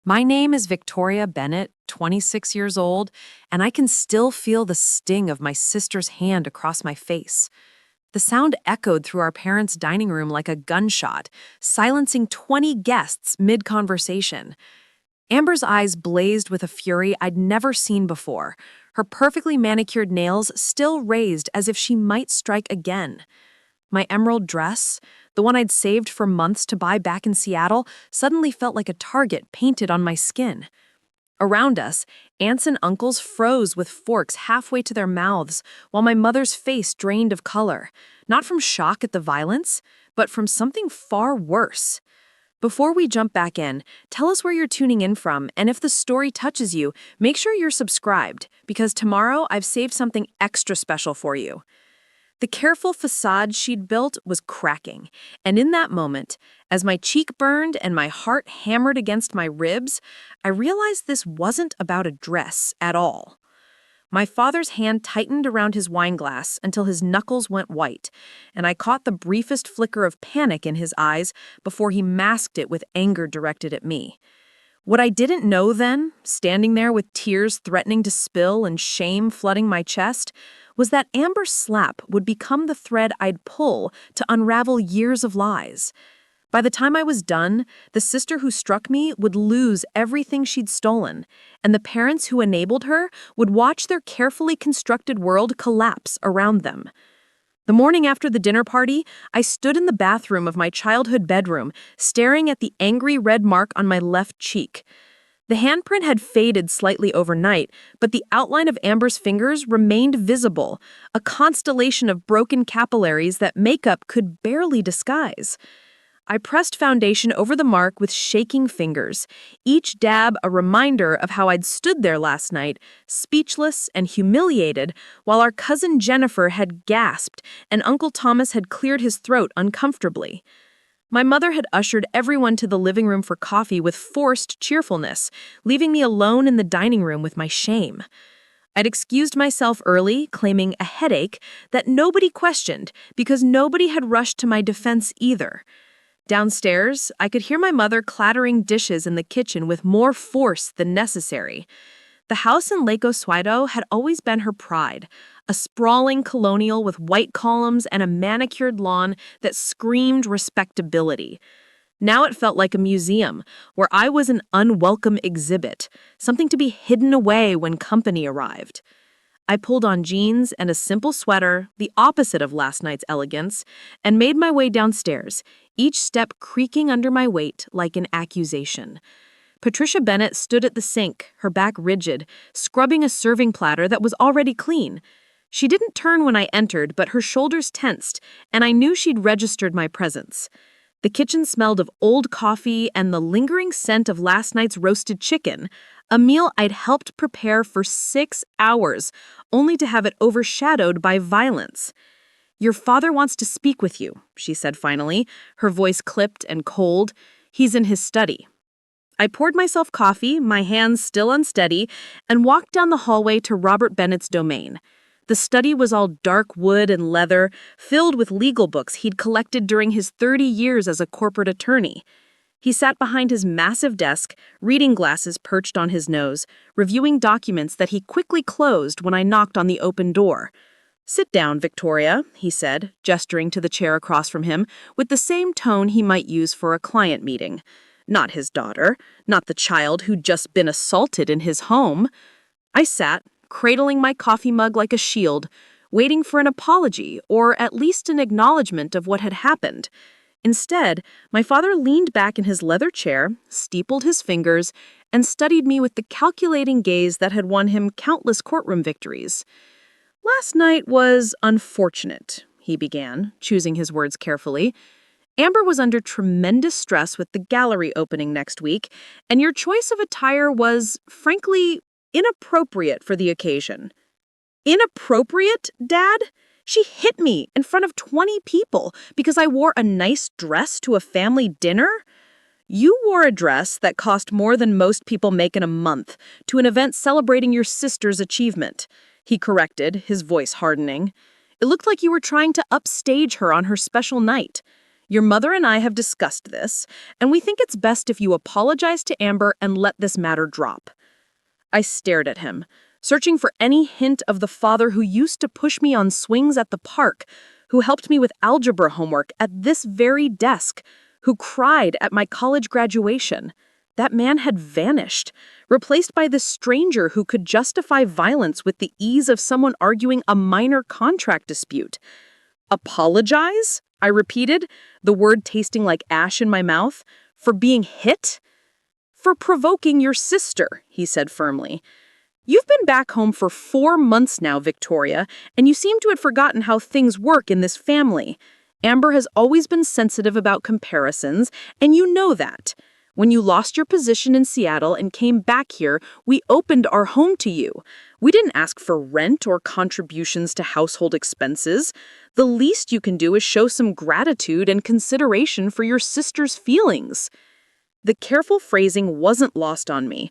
My name is Victoria Bennett, 26 years old, and I can still feel the sting of my sister's hand across my face. The sound echoed through our parents' dining room like a gunshot, silencing 20 guests mid-conversation. Amber's eyes blazed with a fury I'd never seen before, her perfectly manicured nails still raised as if she might strike again. My emerald dress, the one I'd saved for months to buy back in Seattle, suddenly felt like a target painted on my skin. Around us, aunts and uncles froze with forks halfway to their mouths, while my mother's face drained of color, not from shock at the violence, but from something far worse. Before we jump back in, tell us where you're tuning in from, and if the story touches you, make sure you're subscribed, because tomorrow I've saved something extra special for you. The careful facade she'd built was cracking, and in that moment, as my cheek burned and my heart hammered against my ribs, I realized this wasn't about a dress at all. My father's hand tightened around his wineglass until his knuckles went white, and I caught the briefest flicker of panic in his eyes before he masked it with anger directed at me. What I didn't know then, standing there with tears threatening to spill and shame flooding my chest, was that Amber's slap would become the thread I'd pull to unravel years of lies. By the time I was done, the sister who struck me would lose everything she'd stolen, and the parents who enabled her would watch their carefully constructed world collapse around them. The morning after the dinner party, I stood in the bathroom of my childhood bedroom, staring at the angry red mark on my left cheek. The handprint had faded slightly overnight, but the outline of Amber's fingers remained visible, a constellation of broken capillaries that makeup could barely disguise. I pressed foundation over the mark with shaking fingers, each dab a reminder of how I'd stood there last night, speechless and humiliated, while our cousin Jennifer had gasped and Uncle Thomas had cleared his throat uncomfortably. My mother had ushered everyone to the living room for coffee with forced cheerfulness, leaving me alone in the dining room with my shame. I'd excused myself early, claiming a headache that nobody questioned because nobody had rushed to my defense either. Downstairs, I could hear my mother clattering dishes in the kitchen with more force than necessary. The house in Lake Oswego had always been her pride, a sprawling colonial with white columns and a manicured lawn that screamed respectability. Now it felt like a museum, where I was an unwelcome exhibit, something to be hidden away when company arrived. I pulled on jeans and a simple sweater, the opposite of last night's elegance, and made my way downstairs, each step creaking under my weight like an accusation. Patricia Bennett stood at the sink, her back rigid, scrubbing a serving platter that was already clean. She didn't turn when I entered, but her shoulders tensed, and I knew she'd registered my presence. The kitchen smelled of old coffee and the lingering scent of last night's roasted chicken, a meal I'd helped prepare for 6 hours, only to have it overshadowed by violence. "Your father wants to speak with you," she said finally, her voice clipped and cold. "He's in his study." I poured myself coffee, my hands still unsteady, and walked down the hallway to Robert Bennett's domain. The study was all dark wood and leather, filled with legal books he'd collected during his 30 years as a corporate attorney. He sat behind his massive desk, reading glasses perched on his nose, reviewing documents that he quickly closed when I knocked on the open door. "Sit down, Victoria," he said, gesturing to the chair across from him, with the same tone he might use for a client meeting. Not his daughter, not the child who'd just been assaulted in his home. I sat, cradling my coffee mug like a shield, waiting for an apology or at least an acknowledgement of what had happened. Instead, my father leaned back in his leather chair, steepled his fingers, and studied me with the calculating gaze that had won him countless courtroom victories. "Last night was unfortunate," he began, choosing his words carefully. "Amber was under tremendous stress with the gallery opening next week, and your choice of attire was, frankly, inappropriate for the occasion." "Inappropriate, Dad?" She hit me in front of 20 people because I wore a nice dress to a family dinner? "You wore a dress that cost more than most people make in a month to an event celebrating your sister's achievement," he corrected, his voice hardening. "It looked like you were trying to upstage her on her special night. Your mother and I have discussed this, and we think it's best if you apologize to Amber and let this matter drop." I stared at him, searching for any hint of the father who used to push me on swings at the park, who helped me with algebra homework at this very desk, who cried at my college graduation. That man had vanished, replaced by this stranger who could justify violence with the ease of someone arguing a minor contract dispute. "Apologize?" I repeated, the word tasting like ash in my mouth. "For being hit?" "For provoking your sister," he said firmly. "You've been back home for 4 months now, Victoria, and you seem to have forgotten how things work in this family. Amber has always been sensitive about comparisons, and you know that. When you lost your position in Seattle and came back here, we opened our home to you. We didn't ask for rent or contributions to household expenses. The least you can do is show some gratitude and consideration for your sister's feelings." The careful phrasing wasn't lost on me.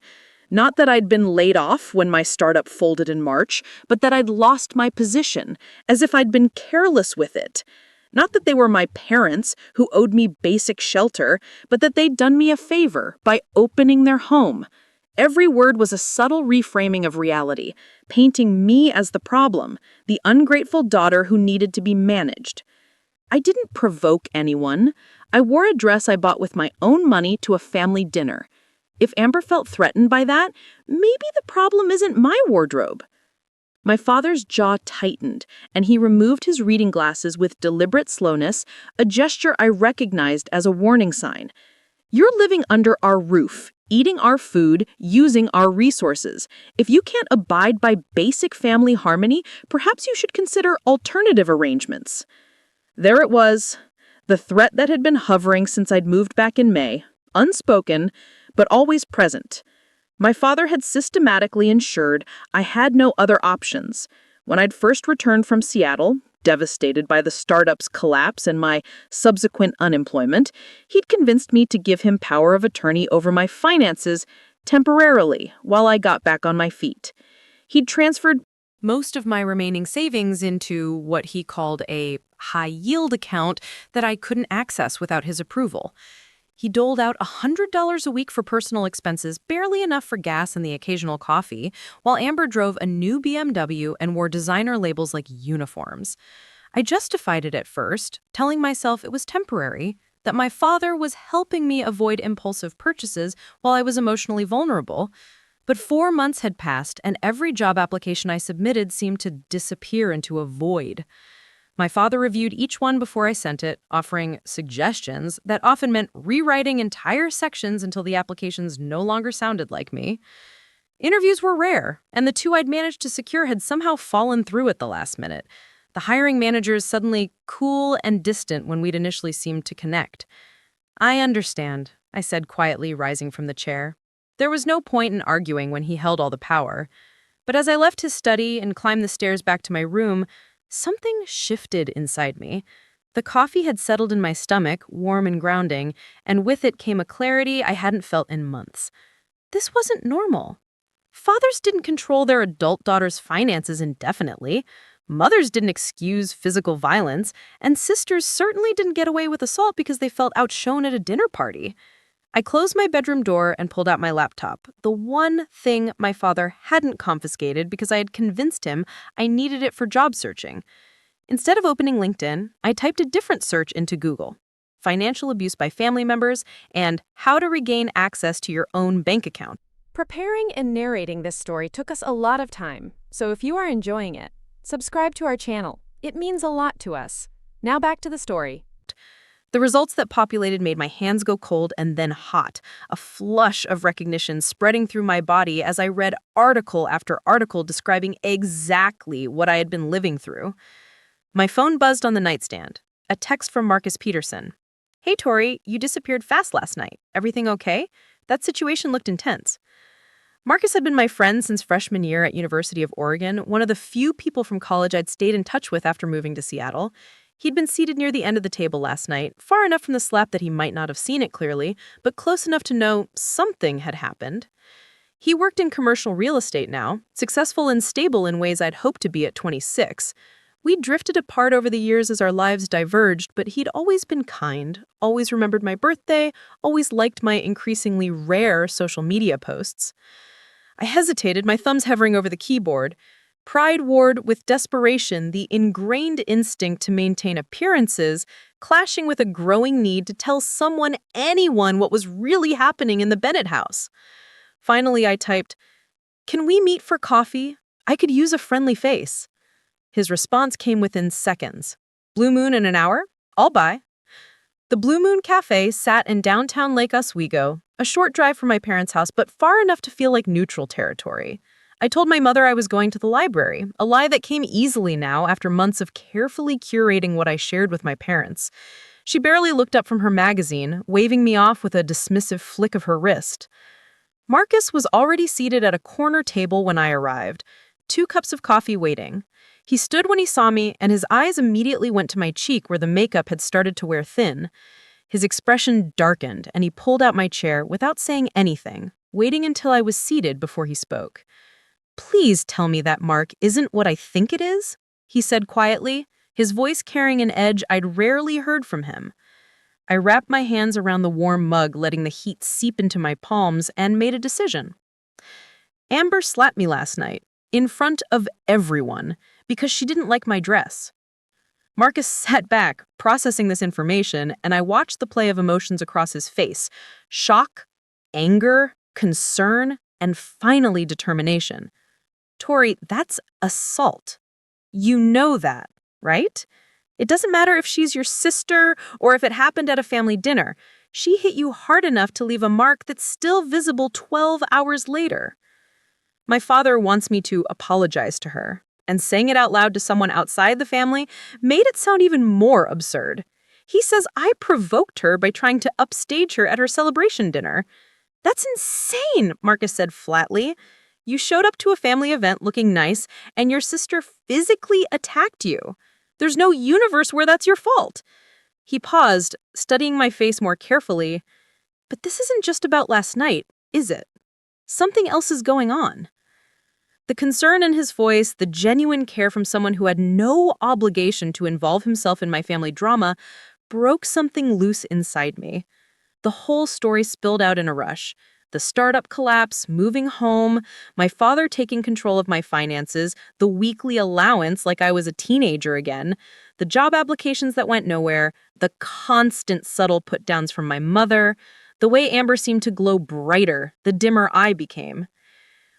Not that I'd been laid off when my startup folded in March, but that I'd lost my position, as if I'd been careless with it. Not that they were my parents who owed me basic shelter, but that they'd done me a favor by opening their home. Every word was a subtle reframing of reality, painting me as the problem, the ungrateful daughter who needed to be managed. I didn't provoke anyone. I wore a dress I bought with my own money to a family dinner. If Amber felt threatened by that, maybe the problem isn't my wardrobe. My father's jaw tightened, and he removed his reading glasses with deliberate slowness, a gesture I recognized as a warning sign. "You're living under our roof, eating our food, using our resources. If you can't abide by basic family harmony, perhaps you should consider alternative arrangements." There it was, the threat that had been hovering since I'd moved back in May, unspoken, but always present. My father had systematically ensured I had no other options. When I'd first returned from Seattle, devastated by the startup's collapse and my subsequent unemployment, he'd convinced me to give him power of attorney over my finances temporarily while I got back on my feet. He'd transferred most of my remaining savings into what he called a high-yield account that I couldn't access without his approval. He doled out $100 a week for personal expenses, barely enough for gas and the occasional coffee, while Amber drove a new BMW and wore designer labels like uniforms. I justified it at first, telling myself it was temporary, that my father was helping me avoid impulsive purchases while I was emotionally vulnerable. But 4 months had passed, and every job application I submitted seemed to disappear into a void. My father reviewed each one before I sent it, offering suggestions that often meant rewriting entire sections until the applications no longer sounded like me. Interviews were rare, and the 2 I'd managed to secure had somehow fallen through at the last minute. The hiring managers suddenly cool and distant when we'd initially seemed to connect. "I understand," I said quietly, rising from the chair. There was no point in arguing when he held all the power. But as I left his study and climbed the stairs back to my room, something shifted inside me. The coffee had settled in my stomach, warm and grounding, and with it came a clarity I hadn't felt in months. This wasn't normal. Fathers didn't control their adult daughter's finances indefinitely. Mothers didn't excuse physical violence, and sisters certainly didn't get away with assault because they felt outshone at a dinner party. I closed my bedroom door and pulled out my laptop, the one thing my father hadn't confiscated because I had convinced him I needed it for job searching. Instead of opening LinkedIn, I typed a different search into Google: financial abuse by family members and how to regain access to your own bank account. Preparing and narrating this story took us a lot of time, so if you are enjoying it, subscribe to our channel. It means a lot to us. Now back to the story. The results that populated made my hands go cold and then hot, a flush of recognition spreading through my body as I read article after article describing exactly what I had been living through. My phone buzzed on the nightstand. A text from Marcus Peterson. "Hey, Tori, you disappeared fast last night. Everything okay? That situation looked intense." Marcus had been my friend since freshman year at University of Oregon, one of the few people from college I'd stayed in touch with after moving to Seattle. He'd been seated near the end of the table last night, far enough from the slap that he might not have seen it clearly, but close enough to know something had happened. He worked in commercial real estate now, successful and stable in ways I'd hoped to be at 26. We drifted apart over the years as our lives diverged, but he'd always been kind, always remembered my birthday, always liked my increasingly rare social media posts. I hesitated, my thumbs hovering over the keyboard. Pride warred with desperation, the ingrained instinct to maintain appearances, clashing with a growing need to tell anyone, what was really happening in the Bennett house. Finally, I typed, "Can we meet for coffee? I could use a friendly face." His response came within seconds. "Blue Moon in an hour? I'll buy." The Blue Moon Cafe sat in downtown Lake Oswego, a short drive from my parents' house, but far enough to feel like neutral territory. I told my mother I was going to the library, a lie that came easily now after months of carefully curating what I shared with my parents. She barely looked up from her magazine, waving me off with a dismissive flick of her wrist. Marcus was already seated at a corner table when I arrived, 2 cups of coffee waiting. He stood when he saw me, and his eyes immediately went to my cheek where the makeup had started to wear thin. His expression darkened, and he pulled out my chair without saying anything, waiting until I was seated before he spoke. "Please tell me that Mark isn't what I think it is," he said quietly, his voice carrying an edge I'd rarely heard from him. I wrapped my hands around the warm mug, letting the heat seep into my palms, and made a decision. Amber slapped me last night, in front of everyone, because she didn't like my dress. Marcus sat back, processing this information, and I watched the play of emotions across his face: shock, anger, concern, and finally determination. "Tori, that's assault. You know that, right? It doesn't matter if she's your sister or if it happened at a family dinner. She hit you hard enough to leave a mark that's still visible 12 hours later." My father wants me to apologize to her, and saying it out loud to someone outside the family made it sound even more absurd. He says I provoked her by trying to upstage her at her celebration dinner. "That's insane," Marcus said flatly. "You showed up to a family event looking nice, and your sister physically attacked you. There's no universe where that's your fault." He paused, studying my face more carefully. "But this isn't just about last night, is it? Something else is going on." The concern in his voice, the genuine care from someone who had no obligation to involve himself in my family drama, broke something loose inside me. The whole story spilled out in a rush. The startup collapse, moving home, my father taking control of my finances, the weekly allowance like I was a teenager again, the job applications that went nowhere, the constant subtle put-downs from my mother, the way Amber seemed to glow brighter, the dimmer I became.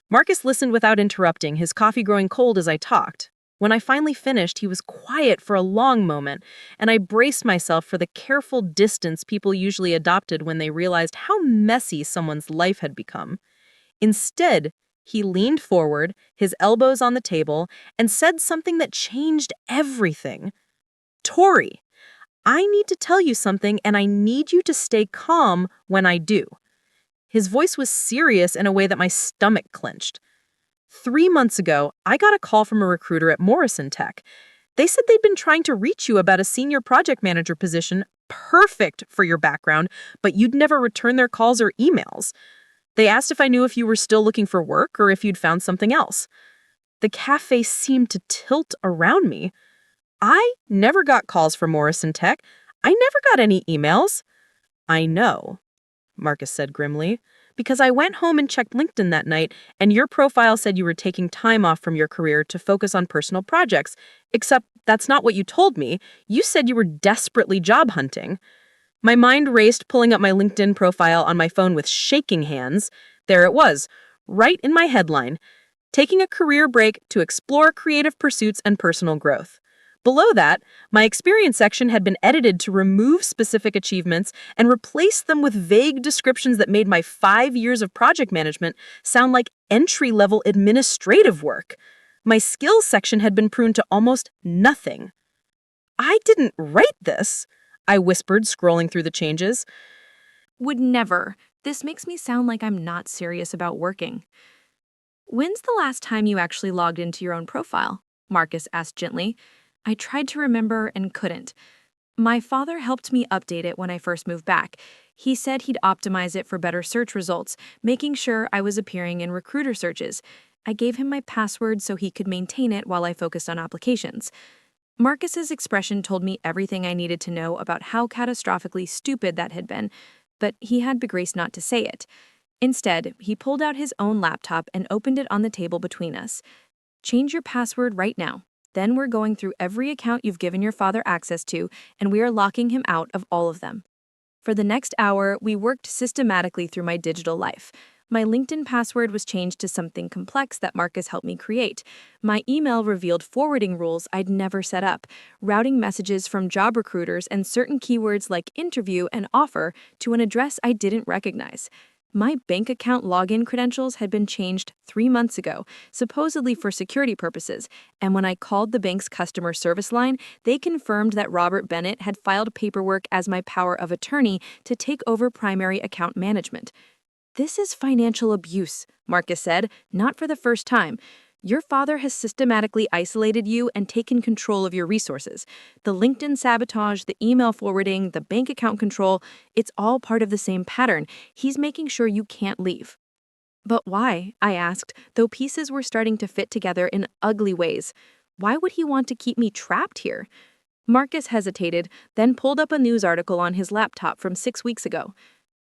Marcus listened without interrupting, his coffee growing cold as I talked. When I finally finished, he was quiet for a long moment, and I braced myself for the careful distance people usually adopted when they realized how messy someone's life had become. Instead, he leaned forward, his elbows on the table, and said something that changed everything. "Tori, I need to tell you something, and I need you to stay calm when I do." His voice was serious in a way that my stomach clenched. 3 months ago, I got a call from a recruiter at Morrison Tech. They said they'd been trying to reach you about a senior project manager position, perfect for your background, but you'd never return their calls or emails. They asked if I knew if you were still looking for work or if you'd found something else. The cafe seemed to tilt around me. I never got calls from Morrison Tech. I never got any emails. "I know," Marcus said grimly, "because I went home and checked LinkedIn that night, and your profile said you were taking time off from your career to focus on personal projects. Except that's not what you told me. You said you were desperately job hunting." My mind raced, pulling up my LinkedIn profile on my phone with shaking hands. There it was, right in my headline: "Taking a career break to explore creative pursuits and personal growth." Below that, my experience section had been edited to remove specific achievements and replace them with vague descriptions that made my 5 years of project management sound like entry-level administrative work. My skills section had been pruned to almost nothing. "I didn't write this," I whispered, scrolling through the changes. Would never. This makes me sound like I'm not serious about working. "When's the last time you actually logged into your own profile?" Marcus asked gently. I tried to remember and couldn't. My father helped me update it when I first moved back. He said he'd optimize it for better search results, making sure I was appearing in recruiter searches. I gave him my password so he could maintain it while I focused on applications. Marcus's expression told me everything I needed to know about how catastrophically stupid that had been, but he had begraced not to say it. Instead, he pulled out his own laptop and opened it on the table between us. Change your password right now. Then we're going through every account you've given your father access to, and we are locking him out of all of them. For the next hour, we worked systematically through my digital life. My LinkedIn password was changed to something complex that Marcus helped me create. My email revealed forwarding rules I'd never set up, routing messages from job recruiters and certain keywords like interview and offer to an address I didn't recognize. My bank account login credentials had been changed 3 months ago, supposedly for security purposes, and when I called the bank's customer service line, they confirmed that Robert Bennett had filed paperwork as my power of attorney to take over primary account management. "This is financial abuse," Marcus said, not for the first time. "Your father has systematically isolated you and taken control of your resources. The LinkedIn sabotage, the email forwarding, the bank account control, it's all part of the same pattern. He's making sure you can't leave." "But why?" I asked, though pieces were starting to fit together in ugly ways. "Why would he want to keep me trapped here?" Marcus hesitated, then pulled up a news article on his laptop from 6 weeks ago.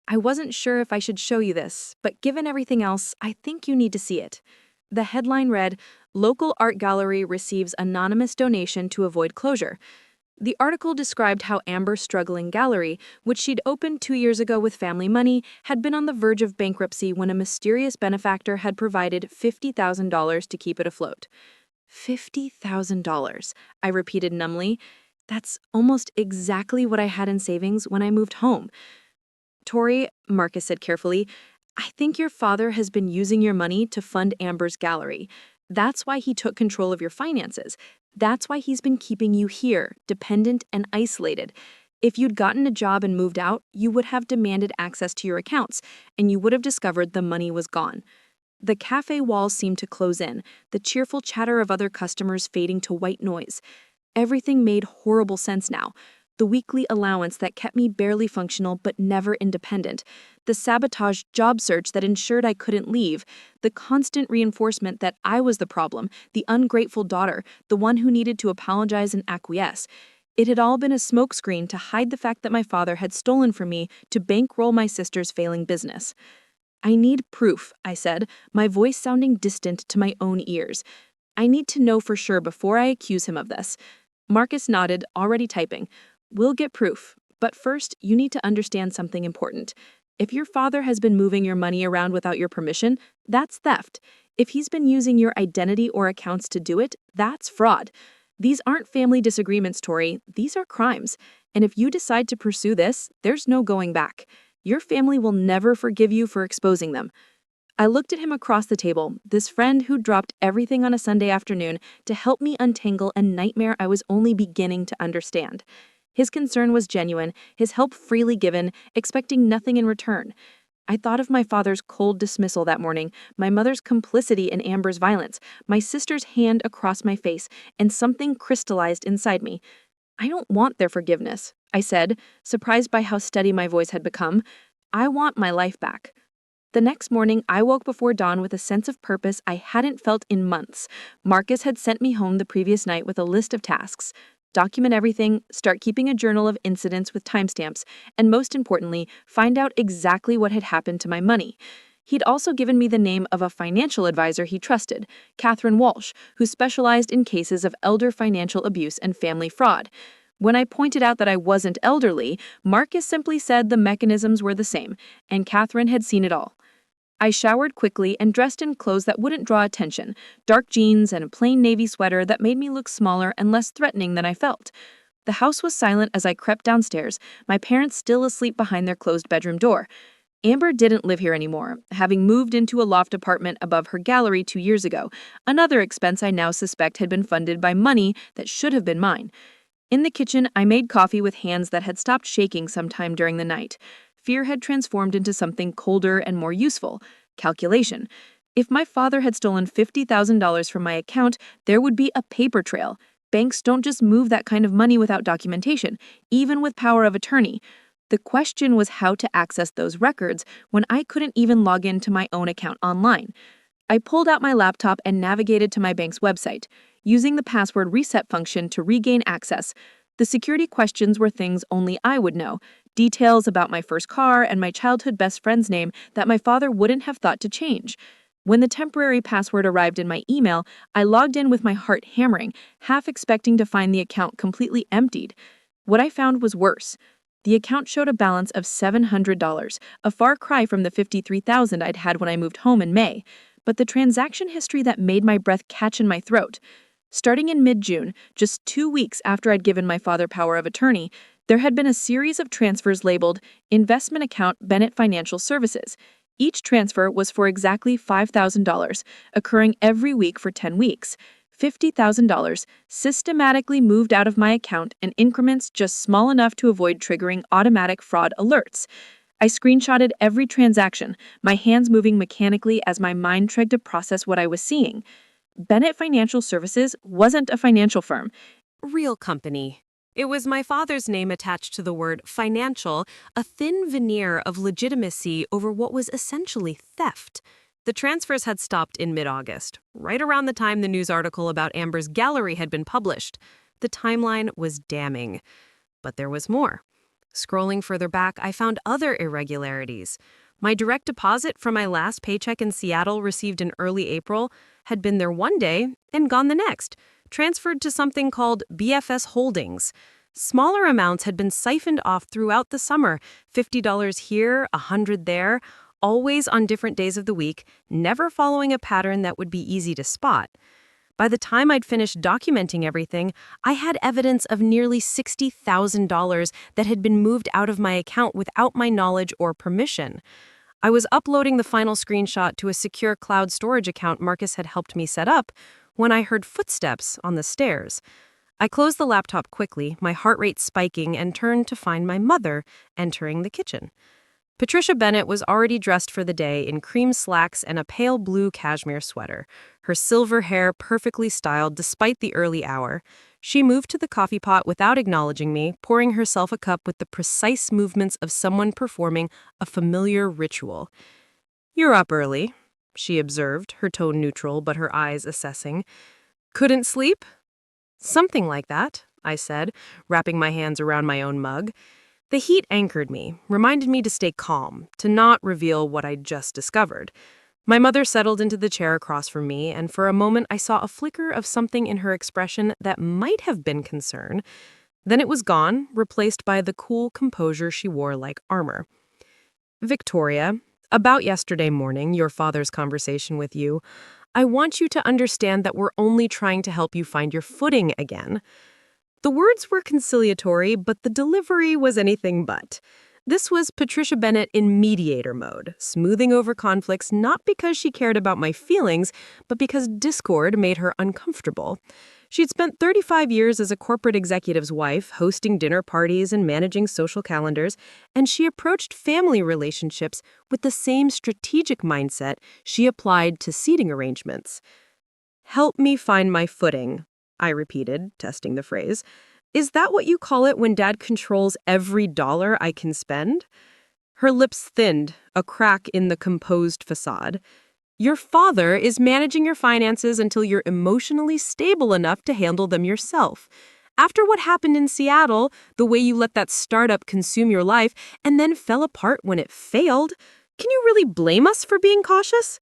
"I wasn't sure if I should show you this, but given everything else, I think you need to see it." The headline read, "Local Art Gallery Receives Anonymous Donation to Avoid Closure." The article described how Amber's struggling gallery, which she'd opened 2 years ago with family money, had been on the verge of bankruptcy when a mysterious benefactor had provided $50,000 to keep it afloat. $50,000, I repeated numbly. That's almost exactly what I had in savings when I moved home. "Tori," Marcus said carefully, "I think your father has been using your money to fund Amber's gallery. That's why he took control of your finances. That's why he's been keeping you here, dependent and isolated. If you'd gotten a job and moved out, you would have demanded access to your accounts, and you would have discovered the money was gone." The cafe walls seemed to close in, the cheerful chatter of other customers fading to white noise. Everything made horrible sense now. The weekly allowance that kept me barely functional but never independent, the sabotage job search that ensured I couldn't leave, the constant reinforcement that I was the problem, the ungrateful daughter, the one who needed to apologize and acquiesce. It had all been a smokescreen to hide the fact that my father had stolen from me to bankroll my sister's failing business. "I need proof," I said, my voice sounding distant to my own ears. "I need to know for sure before I accuse him of this." Marcus nodded, already typing. "We'll get proof, but first you need to understand something important. If your father has been moving your money around without your permission, that's theft. If he's been using your identity or accounts to do it, that's fraud. These aren't family disagreements, Tori. These are crimes. And if you decide to pursue this, there's no going back. Your family will never forgive you for exposing them." I looked at him across the table, this friend who dropped everything on a Sunday afternoon to help me untangle a nightmare I was only beginning to understand. His concern was genuine, his help freely given, expecting nothing in return. I thought of my father's cold dismissal that morning, my mother's complicity in Amber's violence, my sister's hand across my face, and something crystallized inside me. "I don't want their forgiveness," I said, surprised by how steady my voice had become. "I want my life back." The next morning, I woke before dawn with a sense of purpose I hadn't felt in months. Marcus had sent me home the previous night with a list of tasks. Document everything, start keeping a journal of incidents with timestamps, and most importantly, find out exactly what had happened to my money. He'd also given me the name of a financial advisor he trusted, Catherine Walsh, who specialized in cases of elder financial abuse and family fraud. When I pointed out that I wasn't elderly, Marcus simply said the mechanisms were the same, and Catherine had seen it all. I showered quickly and dressed in clothes that wouldn't draw attention, dark jeans and a plain navy sweater that made me look smaller and less threatening than I felt. The house was silent as I crept downstairs, my parents still asleep behind their closed bedroom door. Amber didn't live here anymore, having moved into a loft apartment above her gallery 2 years ago, another expense I now suspect had been funded by money that should have been mine. In the kitchen, I made coffee with hands that had stopped shaking sometime during the night. Fear had transformed into something colder and more useful: calculation. If my father had stolen $50,000 from my account, there would be a paper trail. Banks don't just move that kind of money without documentation, even with power of attorney. The question was how to access those records when I couldn't even log into my own account online. I pulled out my laptop and navigated to my bank's website. using the password reset function to regain access. The security questions were things only I would know, details about my first car and my childhood best friend's name that my father wouldn't have thought to change. When the temporary password arrived in my email, I logged in with my heart hammering, half expecting to find the account completely emptied. What I found was worse. The account showed a balance of $700, a far cry from the $53,000 I'd had when I moved home in May. But the transaction history that made my breath catch in my throat. Starting in mid-June, just 2 weeks after I'd given my father power of attorney, there had been a series of transfers labeled Investment Account Bennett Financial Services. Each transfer was for exactly $5,000, occurring every week for 10 weeks. $50,000 systematically moved out of my account in increments just small enough to avoid triggering automatic fraud alerts. I screenshotted every transaction, my hands moving mechanically as my mind tried to process what I was seeing. Bennett Financial Services wasn't a financial firm. Real company. It was my father's name attached to the word financial, a thin veneer of legitimacy over what was essentially theft. The transfers had stopped in mid-August, right around the time the news article about Amber's gallery had been published. The timeline was damning. But there was more. Scrolling further back, I found other irregularities. My direct deposit from my last paycheck in Seattle received in early April had been there one day and gone the next, transferred to something called BFS Holdings. Smaller amounts had been siphoned off throughout the summer, $50 here, $100 there, always on different days of the week, never following a pattern that would be easy to spot. By the time I'd finished documenting everything, I had evidence of nearly $60,000 that had been moved out of my account without my knowledge or permission. I was uploading the final screenshot to a secure cloud storage account Marcus had helped me set up when I heard footsteps on the stairs. I closed the laptop quickly, my heart rate spiking, and turned to find my mother entering the kitchen. Patricia Bennett was already dressed for the day in cream slacks and a pale blue cashmere sweater, her silver hair perfectly styled despite the early hour. She moved to the coffee pot without acknowledging me, pouring herself a cup with the precise movements of someone performing a familiar ritual. "You're up early," she observed, her tone neutral but her eyes assessing. "Couldn't sleep?" "Something like that," I said, wrapping my hands around my own mug. The heat anchored me, reminded me to stay calm, to not reveal what I'd just discovered. My mother settled into the chair across from me, and for a moment I saw a flicker of something in her expression that might have been concern. Then it was gone, replaced by the cool composure she wore like armor. "Victoria, about yesterday morning, your father's conversation with you, I want you to understand that we're only trying to help you find your footing again." The words were conciliatory, but the delivery was anything but. This was Patricia Bennett in mediator mode, smoothing over conflicts not because she cared about my feelings, but because discord made her uncomfortable. She'd spent 35 years as a corporate executive's wife, hosting dinner parties and managing social calendars, and she approached family relationships with the same strategic mindset she applied to seating arrangements. "Help me find my footing," I repeated, testing the phrase. "Is that what you call it when Dad controls every dollar I can spend?" Her lips thinned, a crack in the composed facade. "Your father is managing your finances until you're emotionally stable enough to handle them yourself. After what happened in Seattle, the way you let that startup consume your life and then fell apart when it failed, can you really blame us for being cautious?"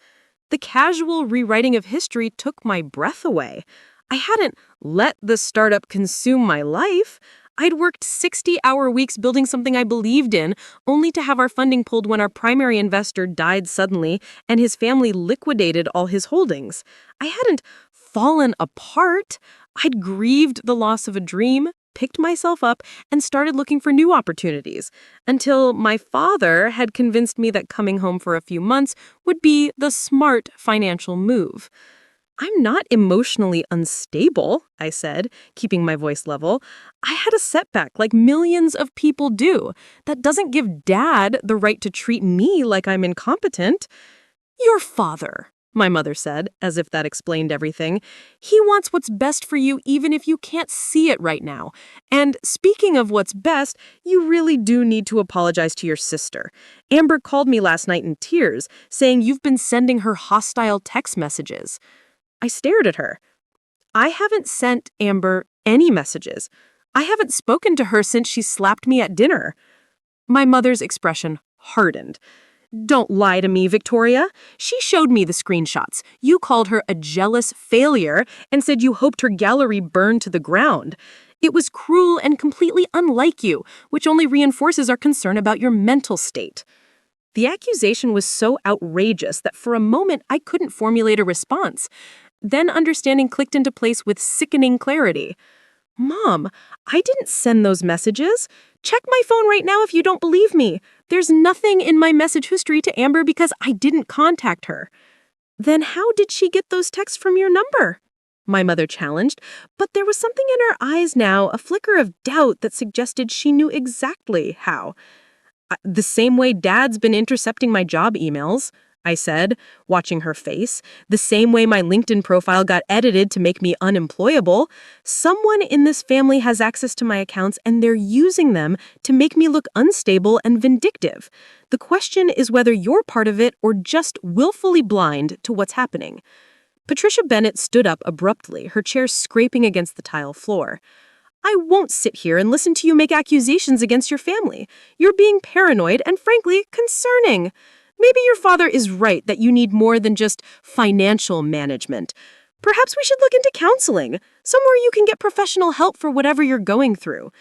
The casual rewriting of history took my breath away. I hadn't let the startup consume my life. I'd worked 60-hour weeks building something I believed in, only to have our funding pulled when our primary investor died suddenly and his family liquidated all his holdings. I hadn't fallen apart. I'd grieved the loss of a dream, picked myself up, and started looking for new opportunities, until my father had convinced me that coming home for a few months would be the smart financial move. "I'm not emotionally unstable," I said, keeping my voice level. "I had a setback like millions of people do. That doesn't give Dad the right to treat me like I'm incompetent." "Your father," my mother said, as if that explained everything. "He wants what's best for you even if you can't see it right now. And speaking of what's best, you really do need to apologize to your sister. Amber called me last night in tears, saying you've been sending her hostile text messages." I stared at her. I haven't sent Amber any messages. I haven't spoken to her since she slapped me at dinner. My mother's expression hardened. Don't lie to me, Victoria. She showed me the screenshots. You called her a jealous failure and said you hoped her gallery burned to the ground. It was cruel and completely unlike you, which only reinforces our concern about your mental state. The accusation was so outrageous that for a moment I couldn't formulate a response. Then understanding clicked into place with sickening clarity. Mom, I didn't send those messages. Check my phone right now if you don't believe me. There's nothing in my message history to Amber because I didn't contact her. Then how did she get those texts from your number? My mother challenged, but there was something in her eyes now, a flicker of doubt that suggested she knew exactly how. The same way Dad's been intercepting my job emails, I said, watching her face. The same way my LinkedIn profile got edited to make me unemployable. Someone in this family has access to my accounts and they're using them to make me look unstable and vindictive. The question is whether you're part of it or just willfully blind to what's happening. Patricia Bennett stood up abruptly, her chair scraping against the tile floor. I won't sit here and listen to you make accusations against your family. You're being paranoid and, frankly, concerning. Maybe your father is right that you need more than just financial management. Perhaps we should look into counseling, somewhere you can get professional help for whatever you're going through.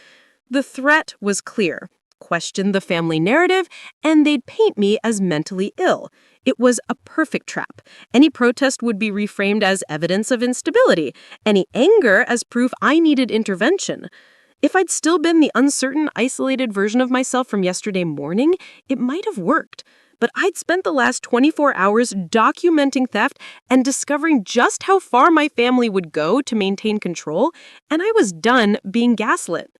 The threat was clear. Question the family narrative, and they'd paint me as mentally ill. It was a perfect trap. Any protest would be reframed as evidence of instability, any anger as proof I needed intervention. If I'd still been the uncertain, isolated version of myself from yesterday morning, it might have worked. But I'd spent the last 24 hours documenting theft and discovering just how far my family would go to maintain control, and I was done being gaslit.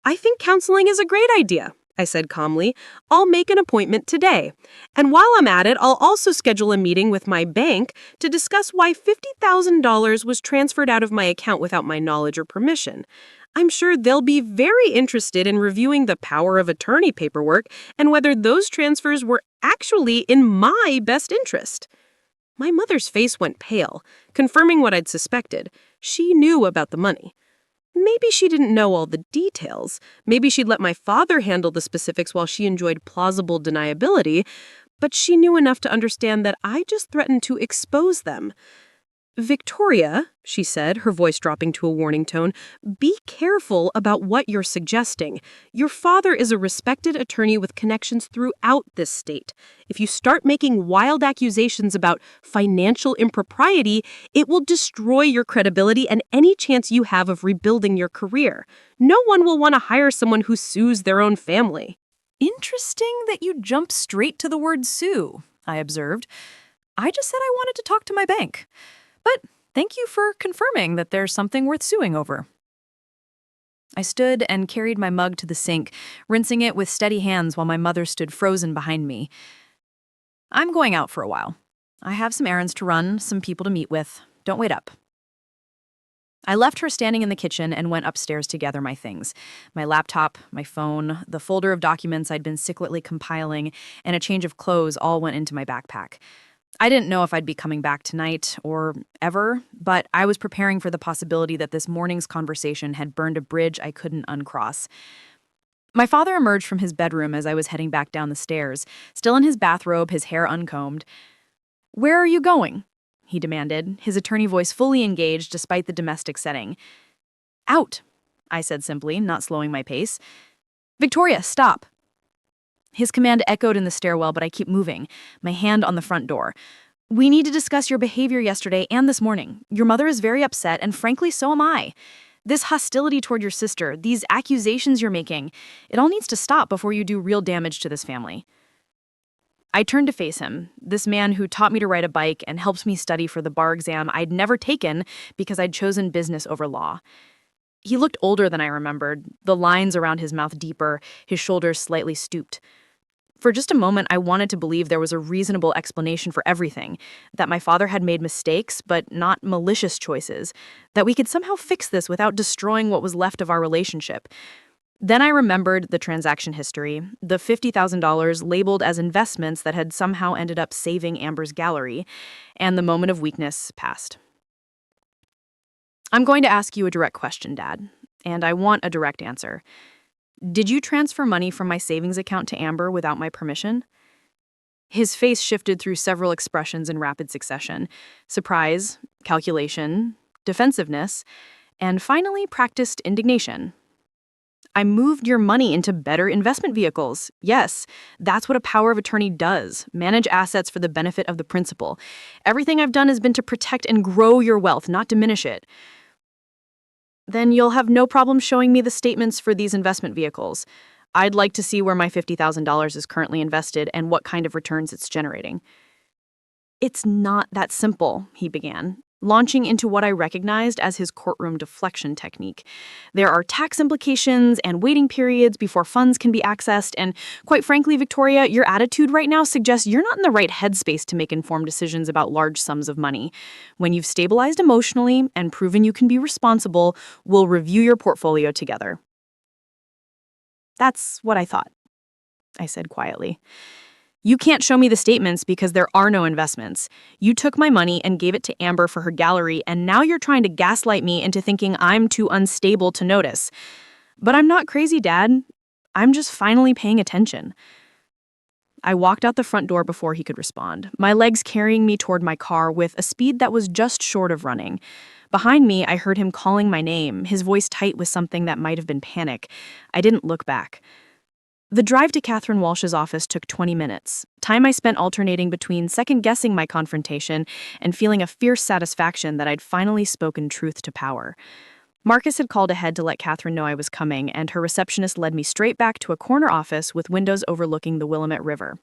I think counseling is a great idea, I said calmly. I'll make an appointment today. And while I'm at it, I'll also schedule a meeting with my bank to discuss why $50,000 was transferred out of my account without my knowledge or permission. I'm sure they'll be very interested in reviewing the power of attorney paperwork and whether those transfers were actually in my best interest. My mother's face went pale, confirming what I'd suspected. She knew about the money. Maybe she didn't know all the details. Maybe she'd let my father handle the specifics while she enjoyed plausible deniability, but she knew enough to understand that I just threatened to expose them. Victoria, she said, her voice dropping to a warning tone, be careful about what you're suggesting. Your father is a respected attorney with connections throughout this state. If you start making wild accusations about financial impropriety, it will destroy your credibility and any chance you have of rebuilding your career. No one will want to hire someone who sues their own family. Interesting that you jump straight to the word sue, I observed. I just said I wanted to talk to my bank. But thank you for confirming that there's something worth suing over. I stood and carried my mug to the sink, rinsing it with steady hands while my mother stood frozen behind me. I'm going out for a while. I have some errands to run, some people to meet with. Don't wait up. I left her standing in the kitchen and went upstairs to gather my things. My laptop, my phone, the folder of documents I'd been secretly compiling, and a change of clothes all went into my backpack. I didn't know if I'd be coming back tonight or ever, but I was preparing for the possibility that this morning's conversation had burned a bridge I couldn't uncross. My father emerged from his bedroom as I was heading back down the stairs, still in his bathrobe, his hair uncombed. "Where are you going?" he demanded, his attorney voice fully engaged despite the domestic setting. "Out," I said simply, not slowing my pace. "Victoria, stop." His command echoed in the stairwell, but I keep moving, my hand on the front door. "We need to discuss your behavior yesterday and this morning. Your mother is very upset, and frankly, so am I. This hostility toward your sister, these accusations you're making, it all needs to stop before you do real damage to this family." I turned to face him, this man who taught me to ride a bike and helped me study for the bar exam I'd never taken because I'd chosen business over law. He looked older than I remembered, the lines around his mouth deeper, his shoulders slightly stooped. For just a moment, I wanted to believe there was a reasonable explanation for everything, that my father had made mistakes, but not malicious choices, that we could somehow fix this without destroying what was left of our relationship. Then I remembered the transaction history, the $50,000 labeled as investments that had somehow ended up saving Amber's gallery, and the moment of weakness passed. I'm going to ask you a direct question, Dad, and I want a direct answer. Did you transfer money from my savings account to Amber without my permission? His face shifted through several expressions in rapid succession: surprise, calculation, defensiveness, and finally practiced indignation. I moved your money into better investment vehicles. Yes, that's what a power of attorney does: manage assets for the benefit of the principal. Everything I've done has been to protect and grow your wealth, not diminish it. Then you'll have no problem showing me the statements for these investment vehicles. I'd like to see where my $50,000 is currently invested and what kind of returns it's generating. It's not that simple, he began, launching into what I recognized as his courtroom deflection technique. There are tax implications and waiting periods before funds can be accessed, and quite frankly, Victoria, your attitude right now suggests you're not in the right headspace to make informed decisions about large sums of money. When you've stabilized emotionally and proven you can be responsible, we'll review your portfolio together. That's what I thought, I said quietly. You can't show me the statements because there are no investments. You took my money and gave it to Amber for her gallery, and now you're trying to gaslight me into thinking I'm too unstable to notice. But I'm not crazy, Dad. I'm just finally paying attention. I walked out the front door before he could respond, my legs carrying me toward my car with a speed that was just short of running. Behind me, I heard him calling my name, his voice tight with something that might have been panic. I didn't look back. The drive to Catherine Walsh's office took 20 minutes, time I spent alternating between second-guessing my confrontation and feeling a fierce satisfaction that I'd finally spoken truth to power. Marcus had called ahead to let Catherine know I was coming, and her receptionist led me straight back to a corner office with windows overlooking the Willamette River.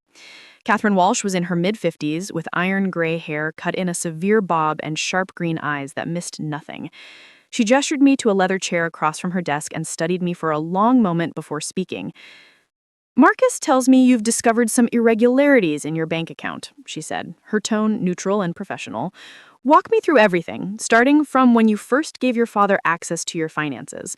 Catherine Walsh was in her mid-50s, with iron-gray hair cut in a severe bob and sharp green eyes that missed nothing. She gestured me to a leather chair across from her desk and studied me for a long moment before speaking. Marcus tells me you've discovered some irregularities in your bank account, she said, her tone neutral and professional. Walk me through everything, starting from when you first gave your father access to your finances.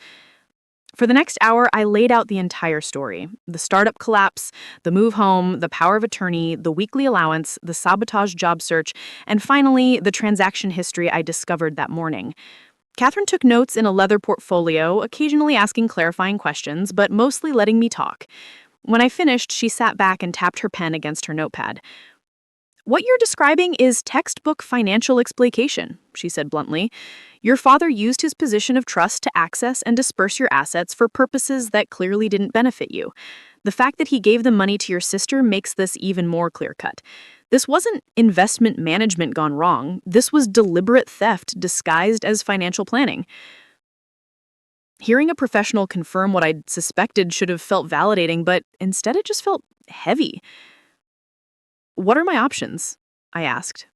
For the next hour, I laid out the entire story: the startup collapse, the move home, the power of attorney, the weekly allowance, the sabotage job search, and finally, the transaction history I discovered that morning. Catherine took notes in a leather portfolio, occasionally asking clarifying questions, but mostly letting me talk. When I finished, she sat back and tapped her pen against her notepad. What you're describing is textbook financial exploitation, she said bluntly. Your father used his position of trust to access and disperse your assets for purposes that clearly didn't benefit you. The fact that he gave the money to your sister makes this even more clear-cut. This wasn't investment management gone wrong. This was deliberate theft disguised as financial planning. Hearing a professional confirm what I'd suspected should have felt validating, but instead it just felt heavy. What are my options? I asked.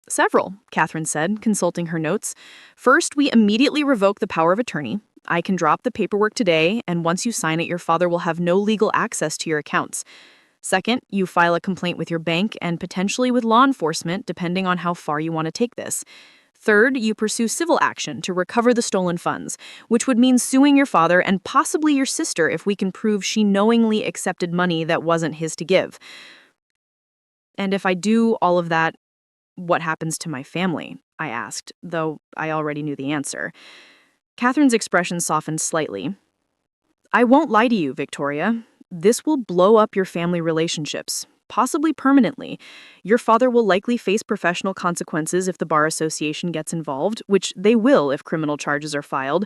Several, Catherine said, consulting her notes. First, we immediately revoke the power of attorney. I can drop the paperwork today, and once you sign it, your father will have no legal access to your accounts. Second, you file a complaint with your bank and potentially with law enforcement, depending on how far you want to take this. Third, you pursue civil action to recover the stolen funds, which would mean suing your father and possibly your sister if we can prove she knowingly accepted money that wasn't his to give. And if I do all of that, what happens to my family? I asked, though I already knew the answer. Catherine's expression softened slightly. I won't lie to you, Victoria. This will blow up your family relationships, possibly permanently. Your father will likely face professional consequences if the Bar Association gets involved, which they will if criminal charges are filed.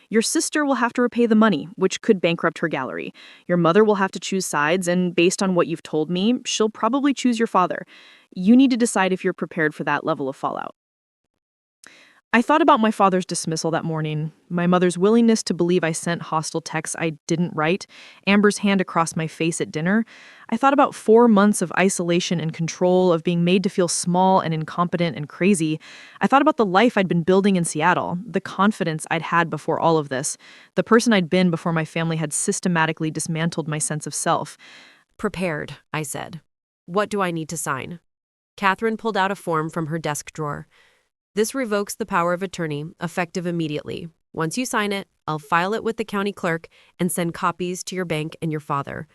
Your sister will have to repay the money, which could bankrupt her gallery. Your mother will have to choose sides, and based on what you've told me, she'll probably choose your father. You need to decide if you're prepared for that level of fallout. I thought about my father's dismissal that morning, my mother's willingness to believe I sent hostile texts I didn't write, Amber's hand across my face at dinner. I thought about 4 months of isolation and control, of being made to feel small and incompetent and crazy. I thought about the life I'd been building in Seattle, the confidence I'd had before all of this, the person I'd been before my family had systematically dismantled my sense of self. Prepared, I said. What do I need to sign? Catherine pulled out a form from her desk drawer. This revokes the power of attorney, effective immediately. Once you sign it, I'll file it with the county clerk and send copies to your bank and your father.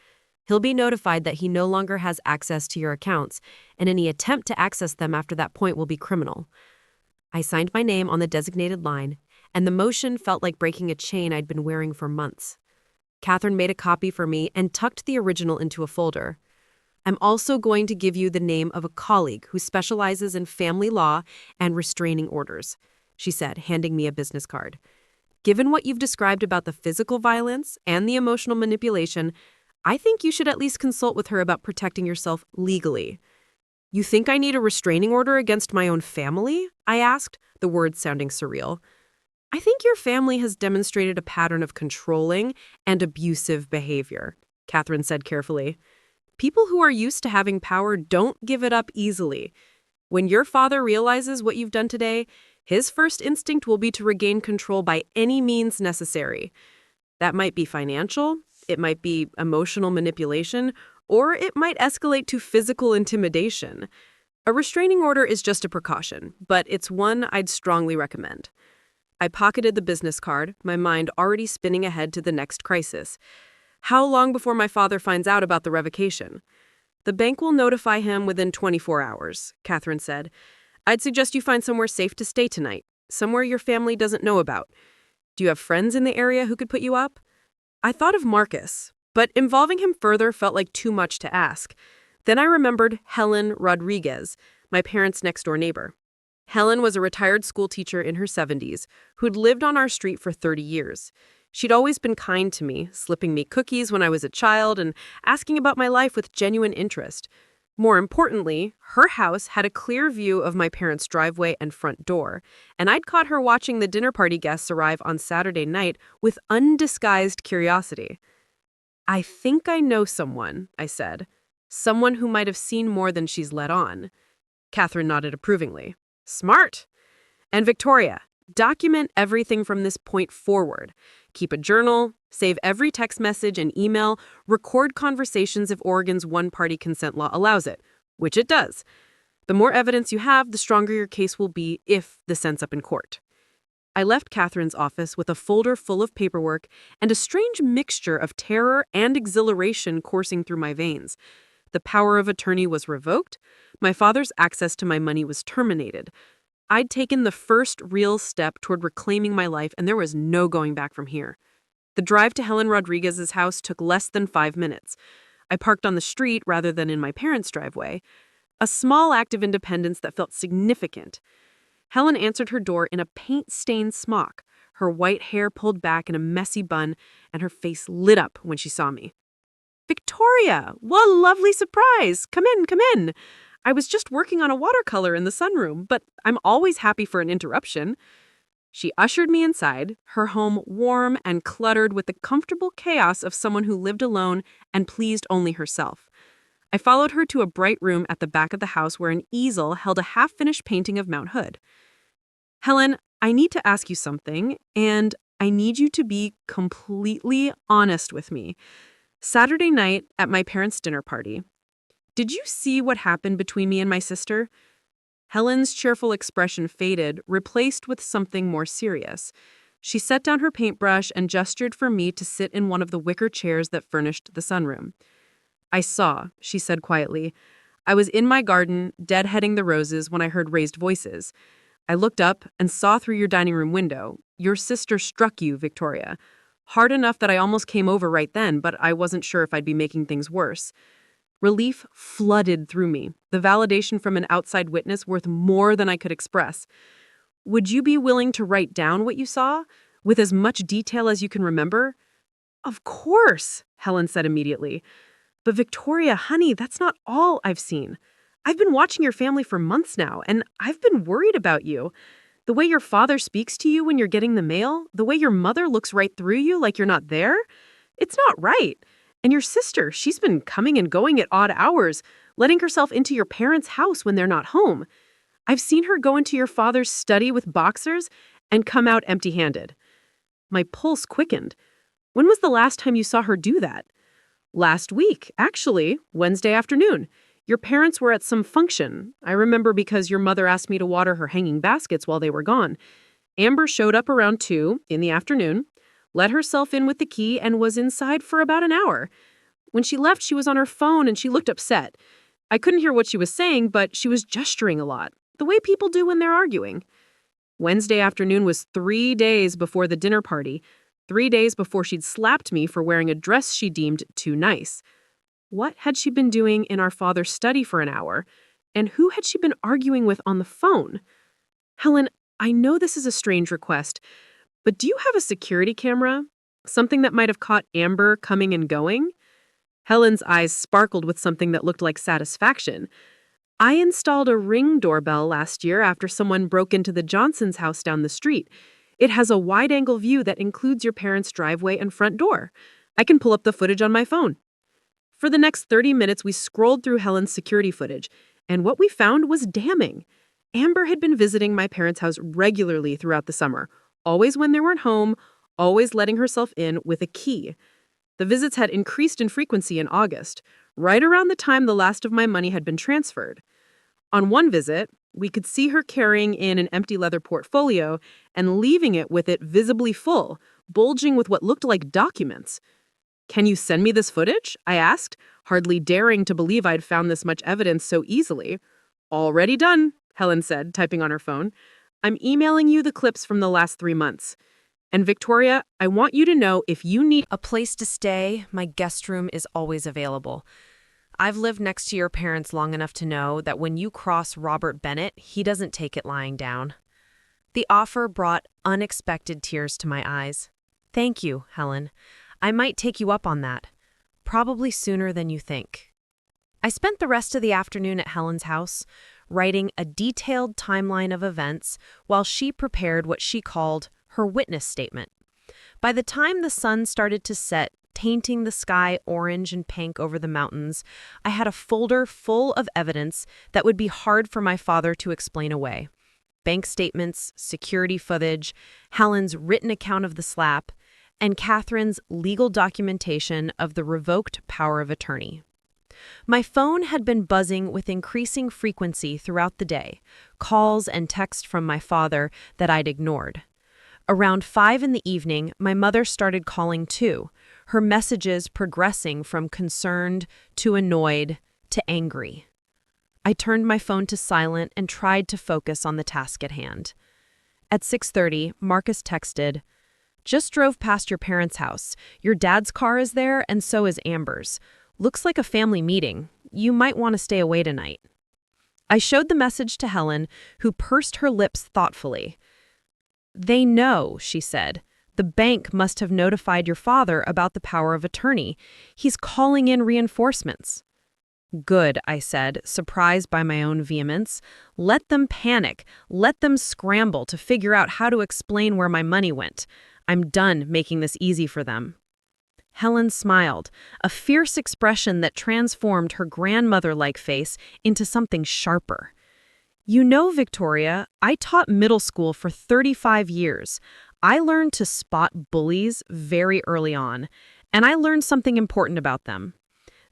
He'll be notified that he no longer has access to your accounts, and any attempt to access them after that point will be criminal. I signed my name on the designated line, and the motion felt like breaking a chain I'd been wearing for months. Catherine made a copy for me and tucked the original into a folder. I'm also going to give you the name of a colleague who specializes in family law and restraining orders, she said, handing me a business card. Given what you've described about the physical violence and the emotional manipulation, I think you should at least consult with her about protecting yourself legally. You think I need a restraining order against my own family? I asked, the words sounding surreal. I think your family has demonstrated a pattern of controlling and abusive behavior, Catherine said carefully. People who are used to having power don't give it up easily. When your father realizes what you've done today, his first instinct will be to regain control by any means necessary. That might be financial, it might be emotional manipulation, or it might escalate to physical intimidation. A restraining order is just a precaution, but it's one I'd strongly recommend. I pocketed the business card, my mind already spinning ahead to the next crisis. How long before my father finds out about the revocation? The bank will notify him within 24 hours, Catherine said. I'd suggest you find somewhere safe to stay tonight, somewhere your family doesn't know about. Do you have friends in the area who could put you up? I thought of Marcus, but involving him further felt like too much to ask. Then I remembered Helen Rodriguez, my parents' next-door neighbor. Helen was a retired school teacher in her 70s who'd lived on our street for 30 years. She'd always been kind to me, slipping me cookies when I was a child and asking about my life with genuine interest. More importantly, her house had a clear view of my parents' driveway and front door, and I'd caught her watching the dinner party guests arrive on Saturday night with undisguised curiosity. I think I know someone, I said. Someone who might have seen more than she's let on. Catherine nodded approvingly. Smart! And Victoria, document everything from this point forward. Keep a journal, save every text message and email, record conversations if Oregon's one-party consent law allows it, which it does. The more evidence you have, the stronger your case will be if this ends up in court. I left Catherine's office with a folder full of paperwork and a strange mixture of terror and exhilaration coursing through my veins. The power of attorney was revoked. My father's access to my money was terminated. I'd taken the first real step toward reclaiming my life, and there was no going back from here. The drive to Helen Rodriguez's house took less than 5 minutes. I parked on the street rather than in my parents' driveway. A small act of independence that felt significant. Helen answered her door in a paint-stained smock, her white hair pulled back in a messy bun, and her face lit up when she saw me. Victoria, what a lovely surprise! Come in, come in. I was just working on a watercolor in the sunroom, but I'm always happy for an interruption. She ushered me inside, her home warm and cluttered with the comfortable chaos of someone who lived alone and pleased only herself. I followed her to a bright room at the back of the house where an easel held a half-finished painting of Mount Hood. Helen, I need to ask you something, and I need you to be completely honest with me. Saturday night at my parents' dinner party, did you see what happened between me and my sister? Helen's cheerful expression faded, replaced with something more serious. She set down her paintbrush and gestured for me to sit in one of the wicker chairs that furnished the sunroom. I saw, she said quietly. I was in my garden, deadheading the roses when I heard raised voices. I looked up and saw through your dining room window. Your sister struck you, Victoria. Hard enough that I almost came over right then, but I wasn't sure if I'd be making things worse. Relief flooded through me, the validation from an outside witness worth more than I could express. Would you be willing to write down what you saw, with as much detail as you can remember? Of course, Helen said immediately. But Victoria, honey, that's not all I've seen. I've been watching your family for months now, and I've been worried about you. The way your father speaks to you when you're getting the mail, the way your mother looks right through you like you're not there, it's not right. And your sister, she's been coming and going at odd hours, letting herself into your parents' house when they're not home. I've seen her go into your father's study with boxers and come out empty-handed. My pulse quickened. When was the last time you saw her do that? Last week, actually, Wednesday afternoon. Your parents were at some function. I remember because your mother asked me to water her hanging baskets while they were gone. Amber showed up around 2 in the afternoon, let herself in with the key, and was inside for about an hour. When she left, she was on her phone and she looked upset. I couldn't hear what she was saying, but she was gesturing a lot, the way people do when they're arguing. Wednesday afternoon was 3 days before the dinner party, 3 days before she'd slapped me for wearing a dress she deemed too nice. What had she been doing in our father's study for an hour? And who had she been arguing with on the phone? Helen, I know this is a strange request, but do you have a security camera? Something that might have caught Amber coming and going? Helen's eyes sparkled with something that looked like satisfaction. I installed a Ring doorbell last year after someone broke into the Johnsons' house down the street. It has a wide-angle view that includes your parents' driveway and front door. I can pull up the footage on my phone. For the next 30 minutes, we scrolled through Helen's security footage, and what we found was damning. Amber had been visiting my parents' house regularly throughout the summer, always when they weren't home, always letting herself in with a key. The visits had increased in frequency in August, right around the time the last of my money had been transferred. On one visit, we could see her carrying in an empty leather portfolio and leaving it with it visibly full, bulging with what looked like documents. "Can you send me this footage?" I asked, hardly daring to believe I'd found this much evidence so easily. "Already done," Helen said, typing on her phone. "I'm emailing you the clips from the last 3 months. And Victoria, I want you to know if you need A place to stay, my guest room is always available. I've lived next to your parents long enough to know that when you cross Robert Bennett, he doesn't take it lying down. The offer brought unexpected tears to my eyes. Thank you, Helen. I might take you up on that. Probably sooner than you think. I spent the rest of the afternoon at Helen's house, writing a detailed timeline of events while she prepared what she called her witness statement. By the time the sun started to set, tainting the sky orange and pink over the mountains, I had a folder full of evidence that would be hard for my father to explain away. Bank statements, security footage, Helen's written account of the slap, and Catherine's legal documentation of the revoked power of attorney. My phone had been buzzing with increasing frequency throughout the day, calls and texts from my father that I'd ignored. Around 5 in the evening, my mother started calling too, her messages progressing from concerned to annoyed to angry. I turned my phone to silent and tried to focus on the task at hand. At 6:30, Marcus texted, "Just drove past your parents' house. Your dad's car is there and so is Amber's. Looks like a family meeting. You might want to stay away tonight." I showed the message to Helen, who pursed her lips thoughtfully. "They know," she said. "The bank must have notified your father about the power of attorney. He's calling in reinforcements." "Good," I said, surprised by my own vehemence. "Let them panic. Let them scramble to figure out how to explain where my money went. I'm done making this easy for them." Helen smiled, a fierce expression that transformed her grandmother-like face into something sharper. "You know, Victoria, I taught middle school for 35 years. I learned to spot bullies very early on, and I learned something important about them.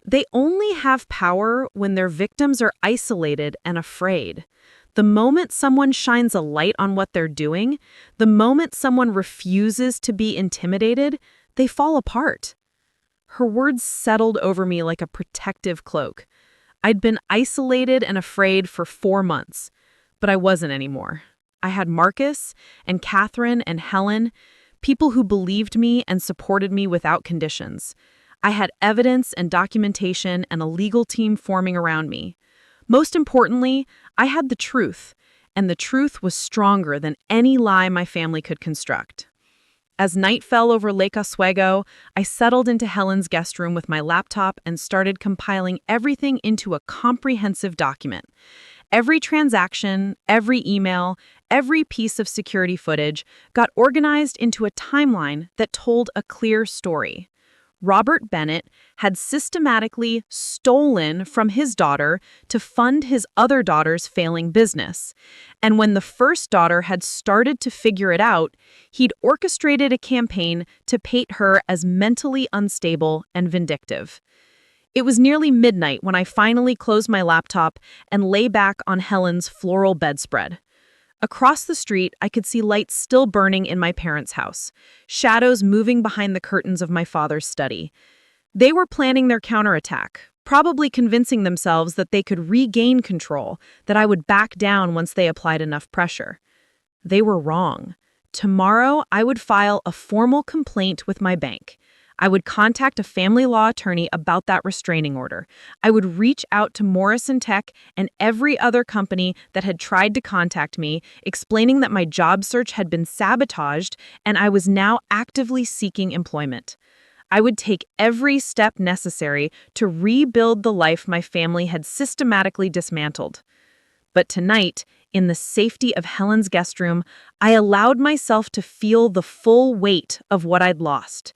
They only have power when their victims are isolated and afraid. The moment someone shines a light on what they're doing, the moment someone refuses to be intimidated, they fall apart." Her words settled over me like a protective cloak. I'd been isolated and afraid for 4 months, but I wasn't anymore. I had Marcus and Catherine and Helen, people who believed me and supported me without conditions. I had evidence and documentation and a legal team forming around me. Most importantly, I had the truth, and the truth was stronger than any lie my family could construct. As night fell over Lake Oswego, I settled into Helen's guest room with my laptop and started compiling everything into a comprehensive document. Every transaction, every email, every piece of security footage got organized into a timeline that told a clear story. Robert Bennett had systematically stolen from his daughter to fund his other daughter's failing business. And when the first daughter had started to figure it out, he'd orchestrated a campaign to paint her as mentally unstable and vindictive. It was nearly midnight when I finally closed my laptop and lay back on Helen's floral bedspread. Across the street, I could see lights still burning in my parents' house, shadows moving behind the curtains of my father's study. They were planning their counterattack, probably convincing themselves that they could regain control, that I would back down once they applied enough pressure. They were wrong. Tomorrow, I would file a formal complaint with my bank. I would contact a family law attorney about that restraining order. I would reach out to Morrison Tech and every other company that had tried to contact me, explaining that my job search had been sabotaged and I was now actively seeking employment. I would take every step necessary to rebuild the life my family had systematically dismantled. But tonight, in the safety of Helen's guest room, I allowed myself to feel the full weight of what I'd lost.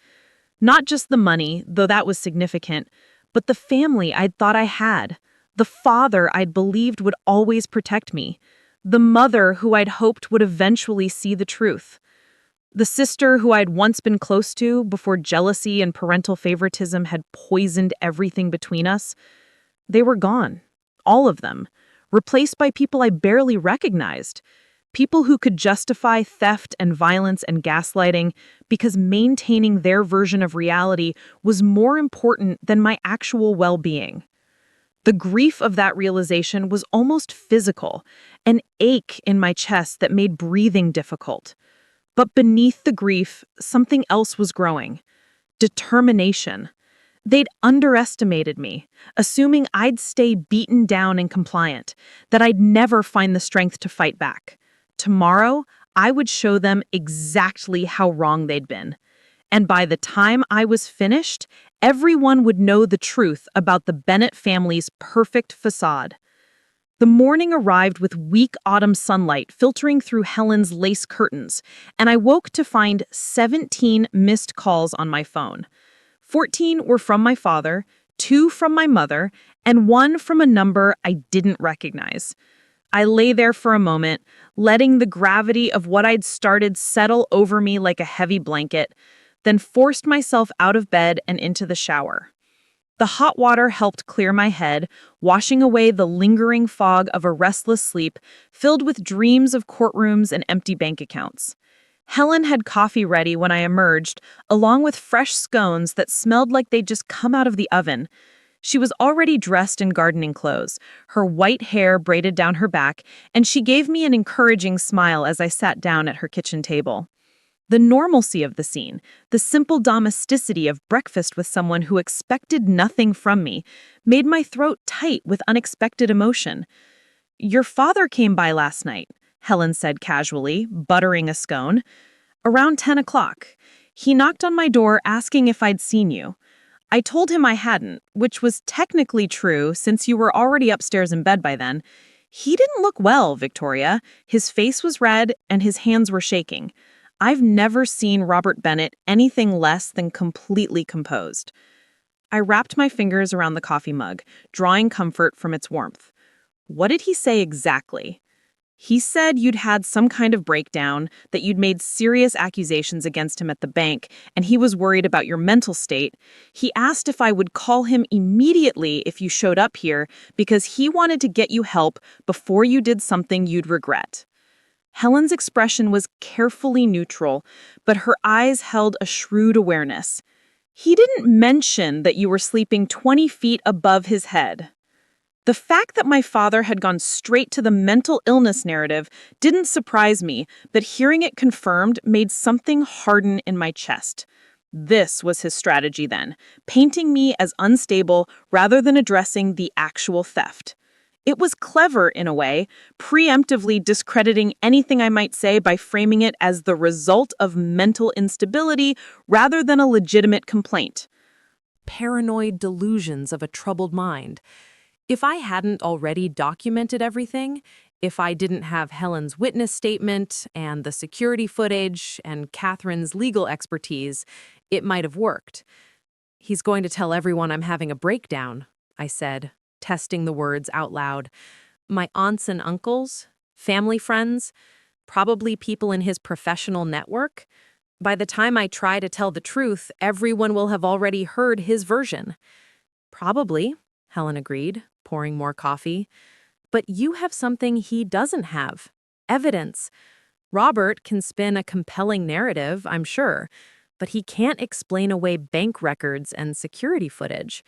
Not just the money, though that was significant, but the family I'd thought I had, the father I'd believed would always protect me, the mother who I'd hoped would eventually see the truth, the sister who I'd once been close to before jealousy and parental favoritism had poisoned everything between us. They were gone, all of them, replaced by people I barely recognized. People who could justify theft and violence and gaslighting because maintaining their version of reality was more important than my actual well-being. The grief of that realization was almost physical, an ache in my chest that made breathing difficult. But beneath the grief, something else was growing. Determination. They'd underestimated me, assuming I'd stay beaten down and compliant, that I'd never find the strength to fight back. Tomorrow, I would show them exactly how wrong they'd been. And by the time I was finished, everyone would know the truth about the Bennett family's perfect facade. The morning arrived with weak autumn sunlight filtering through Helen's lace curtains, and I woke to find 17 missed calls on my phone. 14 were from my father, 2 from my mother, and 1 from a number I didn't recognize. I lay there for a moment, letting the gravity of what I'd started settle over me like a heavy blanket, then forced myself out of bed and into the shower. The hot water helped clear my head, washing away the lingering fog of a restless sleep filled with dreams of courtrooms and empty bank accounts. Helen had coffee ready when I emerged, along with fresh scones that smelled like they'd just come out of the oven. She was already dressed in gardening clothes, her white hair braided down her back, and she gave me an encouraging smile as I sat down at her kitchen table. The normalcy of the scene, the simple domesticity of breakfast with someone who expected nothing from me, made my throat tight with unexpected emotion. "Your father came by last night," Helen said casually, buttering a scone. "Around 10 o'clock. He knocked on my door asking if I'd seen you. I told him I hadn't, which was technically true since you were already upstairs in bed by then. He didn't look well, Victoria. His face was red and his hands were shaking. I've never seen Robert Bennett anything less than completely composed." I wrapped my fingers around the coffee mug, drawing comfort from its warmth. "What did he say exactly?" "He said you'd had some kind of breakdown, that you'd made serious accusations against him at the bank, and he was worried about your mental state. He asked if I would call him immediately if you showed up here because he wanted to get you help before you did something you'd regret." Helen's expression was carefully neutral, but her eyes held a shrewd awareness. "He didn't mention that you were sleeping 20 feet above his head." The fact that my father had gone straight to the mental illness narrative didn't surprise me, but hearing it confirmed made something harden in my chest. This was his strategy then, painting me as unstable rather than addressing the actual theft. It was clever in a way, preemptively discrediting anything I might say by framing it as the result of mental instability rather than a legitimate complaint. Paranoid delusions of a troubled mind. If I hadn't already documented everything, if I didn't have Helen's witness statement and the security footage and Catherine's legal expertise, it might have worked. "He's going to tell everyone I'm having a breakdown," I said, testing the words out loud. "My aunts and uncles, family friends, probably people in his professional network. By the time I try to tell the truth, everyone will have already heard his version." "Probably," Helen agreed, pouring more coffee. "But you have something he doesn't have. Evidence. Robert can spin a compelling narrative, I'm sure, but he can't explain away bank records and security footage.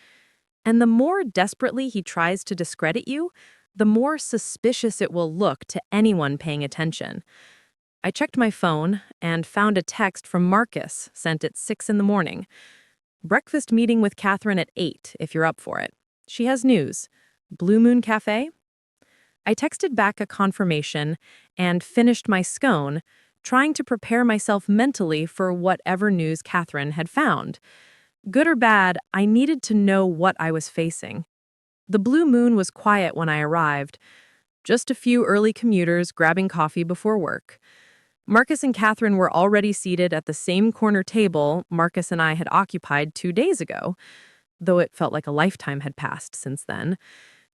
And the more desperately he tries to discredit you, the more suspicious it will look to anyone paying attention. I checked my phone and found a text from Marcus sent at 6 in the morning. Breakfast meeting with Catherine at 8, if you're up for it. She has news. Blue Moon Cafe? I texted back a confirmation and finished my scone, trying to prepare myself mentally for whatever news Catherine had found. Good or bad, I needed to know what I was facing. The Blue Moon was quiet when I arrived. Just a few early commuters grabbing coffee before work. Marcus and Catherine were already seated at the same corner table Marcus and I had occupied 2 days ago, though it felt like a lifetime had passed since then.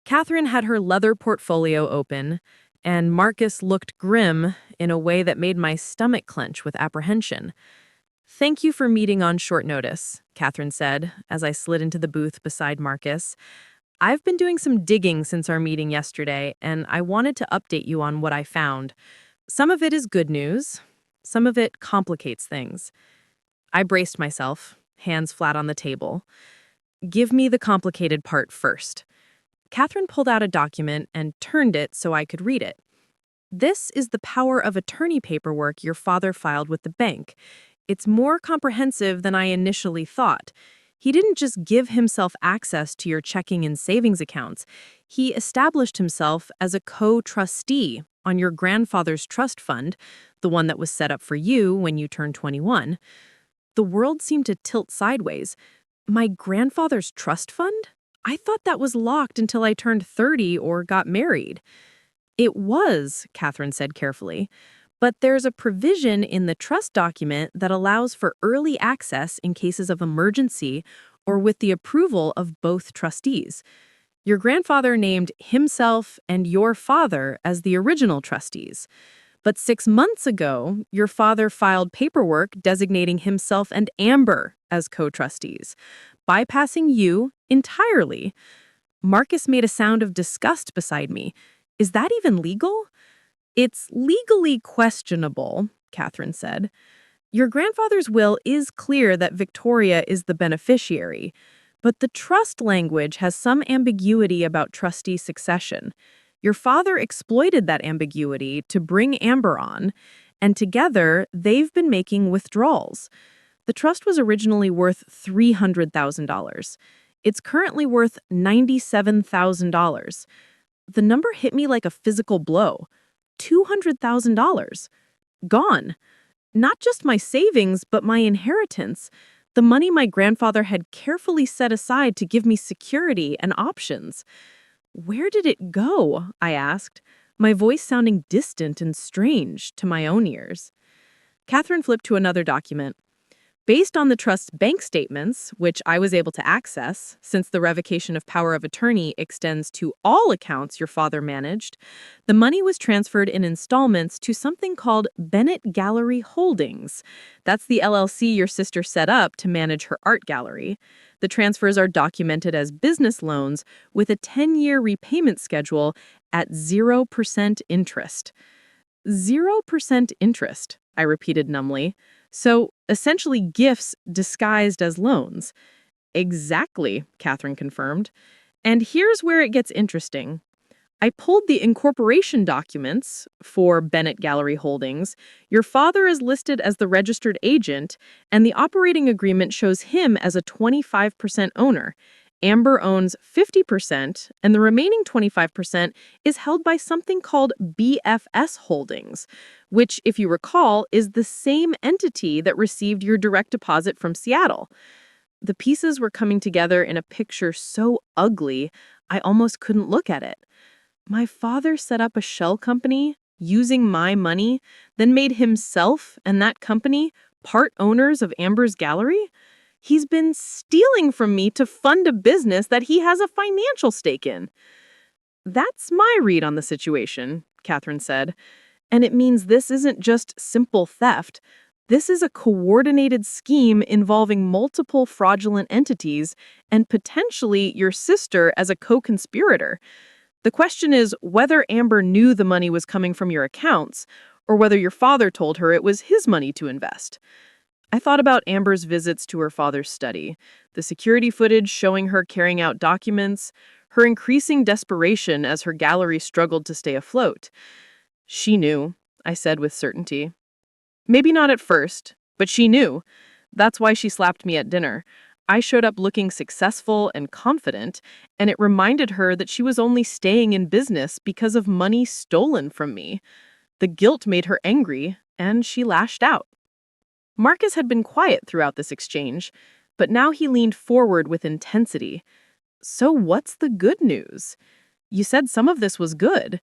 Catherine had her leather portfolio open, and Marcus looked grim in a way that made my stomach clench with apprehension. "Thank you for meeting on short notice," Catherine said as I slid into the booth beside Marcus. "I've been doing some digging since our meeting yesterday, and I wanted to update you on what I found. Some of it is good news. Some of it complicates things." I braced myself, hands flat on the table. "Give me the complicated part first." Catherine pulled out a document and turned it so I could read it. "This is the power of attorney paperwork your father filed with the bank. It's more comprehensive than I initially thought. He didn't just give himself access to your checking and savings accounts. He established himself as a co-trustee on your grandfather's trust fund, the one that was set up for you when you turned 21. The world seemed to tilt sideways. My grandfather's trust fund? I thought that was locked until I turned 30 or got married. It was, Catherine said carefully, but there's a provision in the trust document that allows for early access in cases of emergency or with the approval of both trustees. Your grandfather named himself and your father as the original trustees. But 6 months ago, your father filed paperwork designating himself and Amber as co-trustees, bypassing you entirely. Marcus made a sound of disgust beside me. Is that even legal? It's legally questionable, Catherine said. Your grandfather's will is clear that Victoria is the beneficiary, but the trust language has some ambiguity about trustee succession. Your father exploited that ambiguity to bring Amber on, and together they've been making withdrawals. The trust was originally worth $300,000. It's currently worth $97,000. The number hit me like a physical blow. $200,000. Gone. Not just my savings, but my inheritance. The money my grandfather had carefully set aside to give me security and options. Where did it go? I asked, my voice sounding distant and strange to my own ears. Catherine flipped to another document. Based on the trust's bank statements, which I was able to access, since the revocation of power of attorney extends to all accounts your father managed, the money was transferred in installments to something called Bennett Gallery Holdings. That's the LLC your sister set up to manage her art gallery. The transfers are documented as business loans with a 10-year repayment schedule at 0% interest. 0% interest, I repeated numbly. So, essentially gifts disguised as loans. Exactly, Catherine confirmed. And here's where it gets interesting. I pulled the incorporation documents for Bennett Gallery Holdings. Your father is listed as the registered agent, and the operating agreement shows him as a 25% owner. Amber owns 50%, and the remaining 25% is held by something called BFS Holdings, which, if you recall, is the same entity that received your direct deposit from Seattle. The pieces were coming together in a picture so ugly, I almost couldn't look at it. My father set up a shell company using my money, then made himself and that company part owners of Amber's gallery? He's been stealing from me to fund a business that he has a financial stake in. That's my read on the situation, Catherine said. And it means this isn't just simple theft. This is a coordinated scheme involving multiple fraudulent entities and potentially your sister as a co-conspirator. The question is whether Amber knew the money was coming from your accounts or whether your father told her it was his money to invest. I thought about Amber's visits to her father's study, the security footage showing her carrying out documents, her increasing desperation as her gallery struggled to stay afloat. She knew. I said with certainty. Maybe not at first, but she knew. That's why she slapped me at dinner. I showed up looking successful and confident, and it reminded her that she was only staying in business because of money stolen from me. The guilt made her angry, and she lashed out. Marcus had been quiet throughout this exchange, but now he leaned forward with intensity. So what's the good news? You said some of this was good.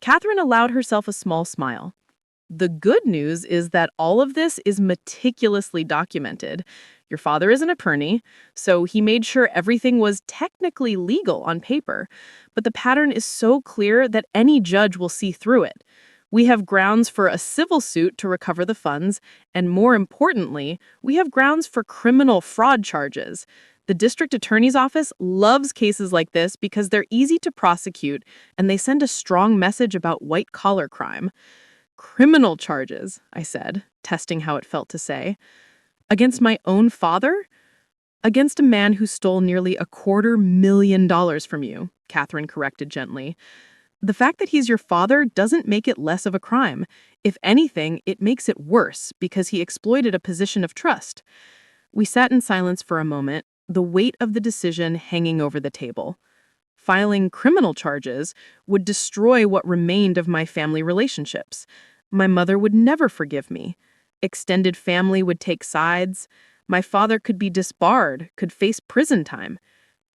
Catherine allowed herself a small smile. The good news is that all of this is meticulously documented. Your father is an attorney, so he made sure everything was technically legal on paper, but the pattern is so clear that any judge will see through it. We have grounds for a civil suit to recover the funds, and more importantly, we have grounds for criminal fraud charges. The district attorney's office loves cases like this because they're easy to prosecute and they send a strong message about white-collar crime. Criminal charges, I said, testing how it felt to say. Against my own father? Against a man who stole nearly $250,000 from you, Catherine corrected gently. The fact that he's your father doesn't make it less of a crime. If anything, it makes it worse because he exploited a position of trust. We sat in silence for a moment, the weight of the decision hanging over the table. Filing criminal charges would destroy what remained of my family relationships. My mother would never forgive me. Extended family would take sides. My father could be disbarred, could face prison time.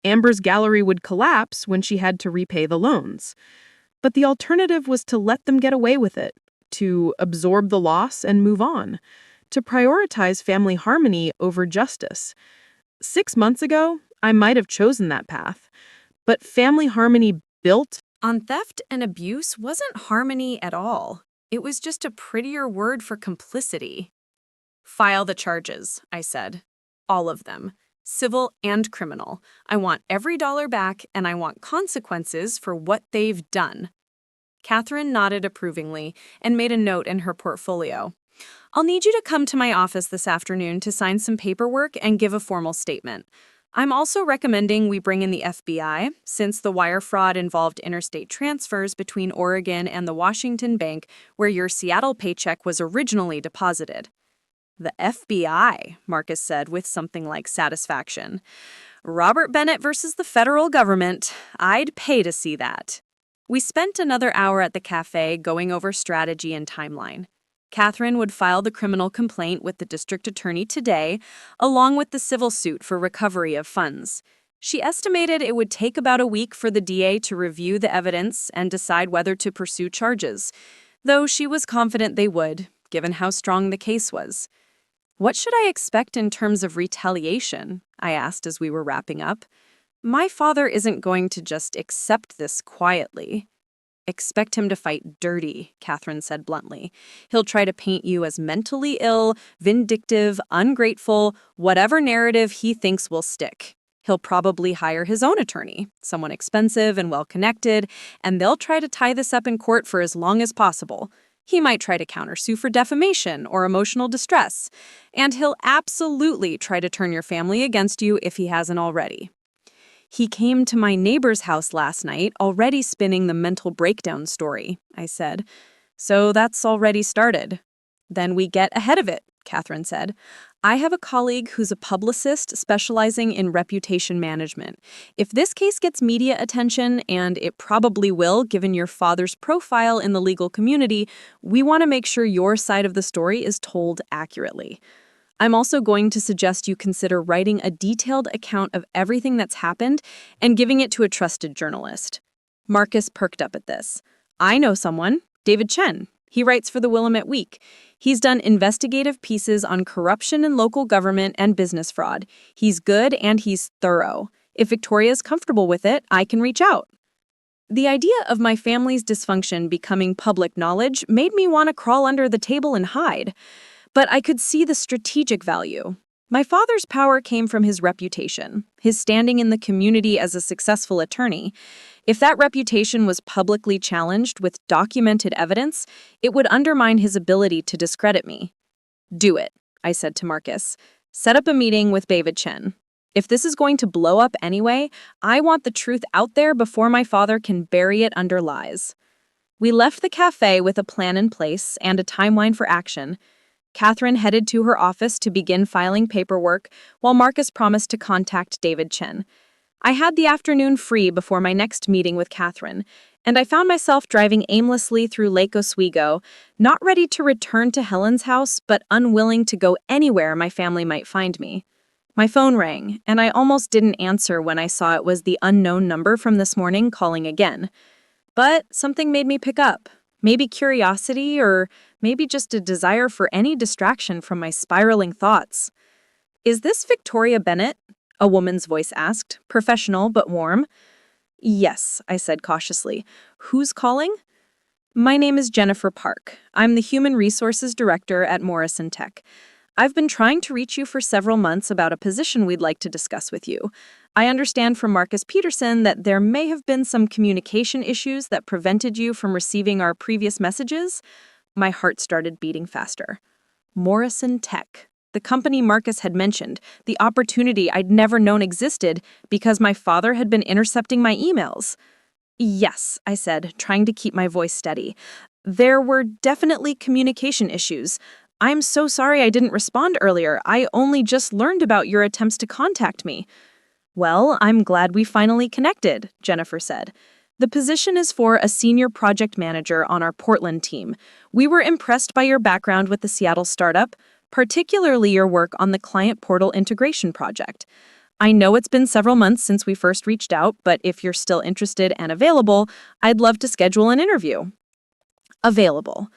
Amber's gallery would collapse when she had to repay the loans. But the alternative was to let them get away with it, to absorb the loss and move on, to prioritize family harmony over justice. 6 months ago, I might have chosen that path. But family harmony built On theft and abuse wasn't harmony at all. It was just a prettier word for complicity. File the charges, I said. All of them. Civil and criminal. I want every dollar back, and I want consequences for what they've done. Catherine nodded approvingly and made a note in her portfolio. I'll need you to come to my office this afternoon to sign some paperwork and give a formal statement. I'm also recommending we bring in the FBI, since the wire fraud involved interstate transfers between Oregon and the Washington bank where your Seattle paycheck was originally deposited. The FBI, Marcus said with something like satisfaction. Robert Bennett versus the federal government. I'd pay to see that. We spent another hour at the cafe going over strategy and timeline. Catherine would file the criminal complaint with the district attorney today, along with the civil suit for recovery of funds. She estimated it would take about a week for the DA to review the evidence and decide whether to pursue charges, though she was confident they would, given how strong the case was. What should I expect in terms of retaliation? I asked as we were wrapping up. My father isn't going to just accept this quietly. Expect him to fight dirty, Catherine said bluntly. He'll try to paint you as mentally ill, vindictive, ungrateful, whatever narrative he thinks will stick. He'll probably hire his own attorney, someone expensive and well-connected, and they'll try to tie this up in court for as long as possible. He might try to countersue for defamation or emotional distress, and he'll absolutely try to turn your family against you if he hasn't already. He came to my neighbor's house last night, already spinning the mental breakdown story, I said. So that's already started. Then we get ahead of it, Catherine said. I have a colleague who's a publicist specializing in reputation management. If this case gets media attention, and it probably will given your father's profile in the legal community, we want to make sure your side of the story is told accurately. I'm also going to suggest you consider writing a detailed account of everything that's happened and giving it to a trusted journalist. Marcus perked up at this. I know someone, David Chen. He writes for the Willamette Week. He's done investigative pieces on corruption in local government and business fraud. He's good and he's thorough. If Victoria's comfortable with it, I can reach out. The idea of my family's dysfunction becoming public knowledge made me want to crawl under the table and hide. But I could see the strategic value. My father's power came from his reputation, his standing in the community as a successful attorney. If that reputation was publicly challenged with documented evidence, it would undermine his ability to discredit me. Do it, I said to Marcus. Set up a meeting with David Chen. If this is going to blow up anyway, I want the truth out there before my father can bury it under lies. We left the cafe with a plan in place and a timeline for action. Catherine headed to her office to begin filing paperwork, while Marcus promised to contact David Chen. I had the afternoon free before my next meeting with Catherine, and I found myself driving aimlessly through Lake Oswego, not ready to return to Helen's house, but unwilling to go anywhere my family might find me. My phone rang, and I almost didn't answer when I saw it was the unknown number from this morning calling again. But something made me pick up. Maybe curiosity, or maybe just a desire for any distraction from my spiraling thoughts. "Is this Victoria Bennett?" a woman's voice asked, professional but warm. "Yes," I said cautiously. "Who's calling?" "My name is Jennifer Park. I'm the Human Resources Director at Morrison Tech. I've been trying to reach you for several months about a position we'd like to discuss with you. I understand from Marcus Peterson that there may have been some communication issues that prevented you from receiving our previous messages." My heart started beating faster. Morrison Tech, the company Marcus had mentioned, the opportunity I'd never known existed because my father had been intercepting my emails. "Yes," I said, trying to keep my voice steady. "There were definitely communication issues. I'm so sorry I didn't respond earlier. I only just learned about your attempts to contact me." "Well, I'm glad we finally connected," Jennifer said. "The position is for a senior project manager on our Portland team. We were impressed by your background with the Seattle startup, particularly your work on the client portal integration project. I know it's been several months since we first reached out, but if you're still interested and available, I'd love to schedule an interview." Available.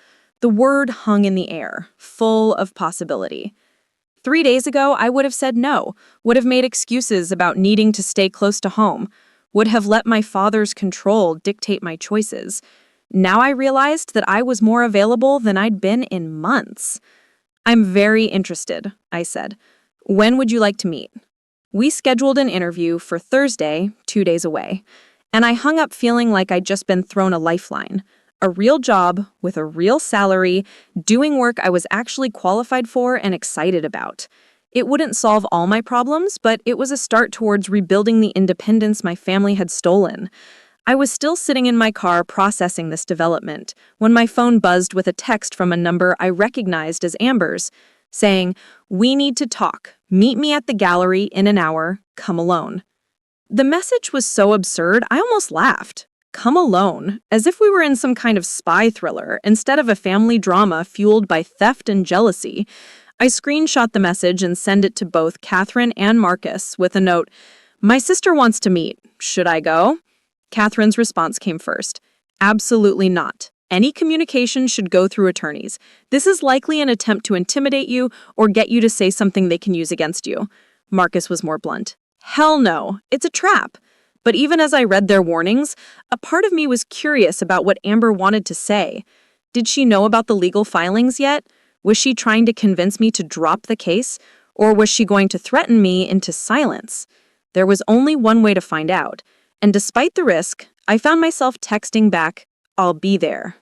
The word hung in the air, full of possibility. 3 days ago, I would have said no, would have made excuses about needing to stay close to home, would have let my father's control dictate my choices. Now I realized that I was more available than I'd been in months. "I'm very interested," I said. "When would you like to meet?" We scheduled an interview for Thursday, 2 days away, and I hung up feeling like I'd just been thrown a lifeline. A real job, with a real salary, doing work I was actually qualified for and excited about. It wouldn't solve all my problems, but it was a start towards rebuilding the independence my family had stolen. I was still sitting in my car processing this development when my phone buzzed with a text from a number I recognized as Amber's, saying, "We need to talk. Meet me at the gallery in an hour. Come alone." The message was so absurd, I almost laughed. Come alone, as if we were in some kind of spy thriller instead of a family drama fueled by theft and jealousy. I screenshot the message and sent it to both Catherine and Marcus with a note, "My sister wants to meet. Should I go?" Catherine's response came first. "Absolutely not. Any communication should go through attorneys. This is likely an attempt to intimidate you or get you to say something they can use against you." Marcus was more blunt. "Hell no. It's a trap." But even as I read their warnings, a part of me was curious about what Amber wanted to say. Did she know about the legal filings yet? Was she trying to convince me to drop the case? Or was she going to threaten me into silence? There was only one way to find out. And despite the risk, I found myself texting back, "I'll be there."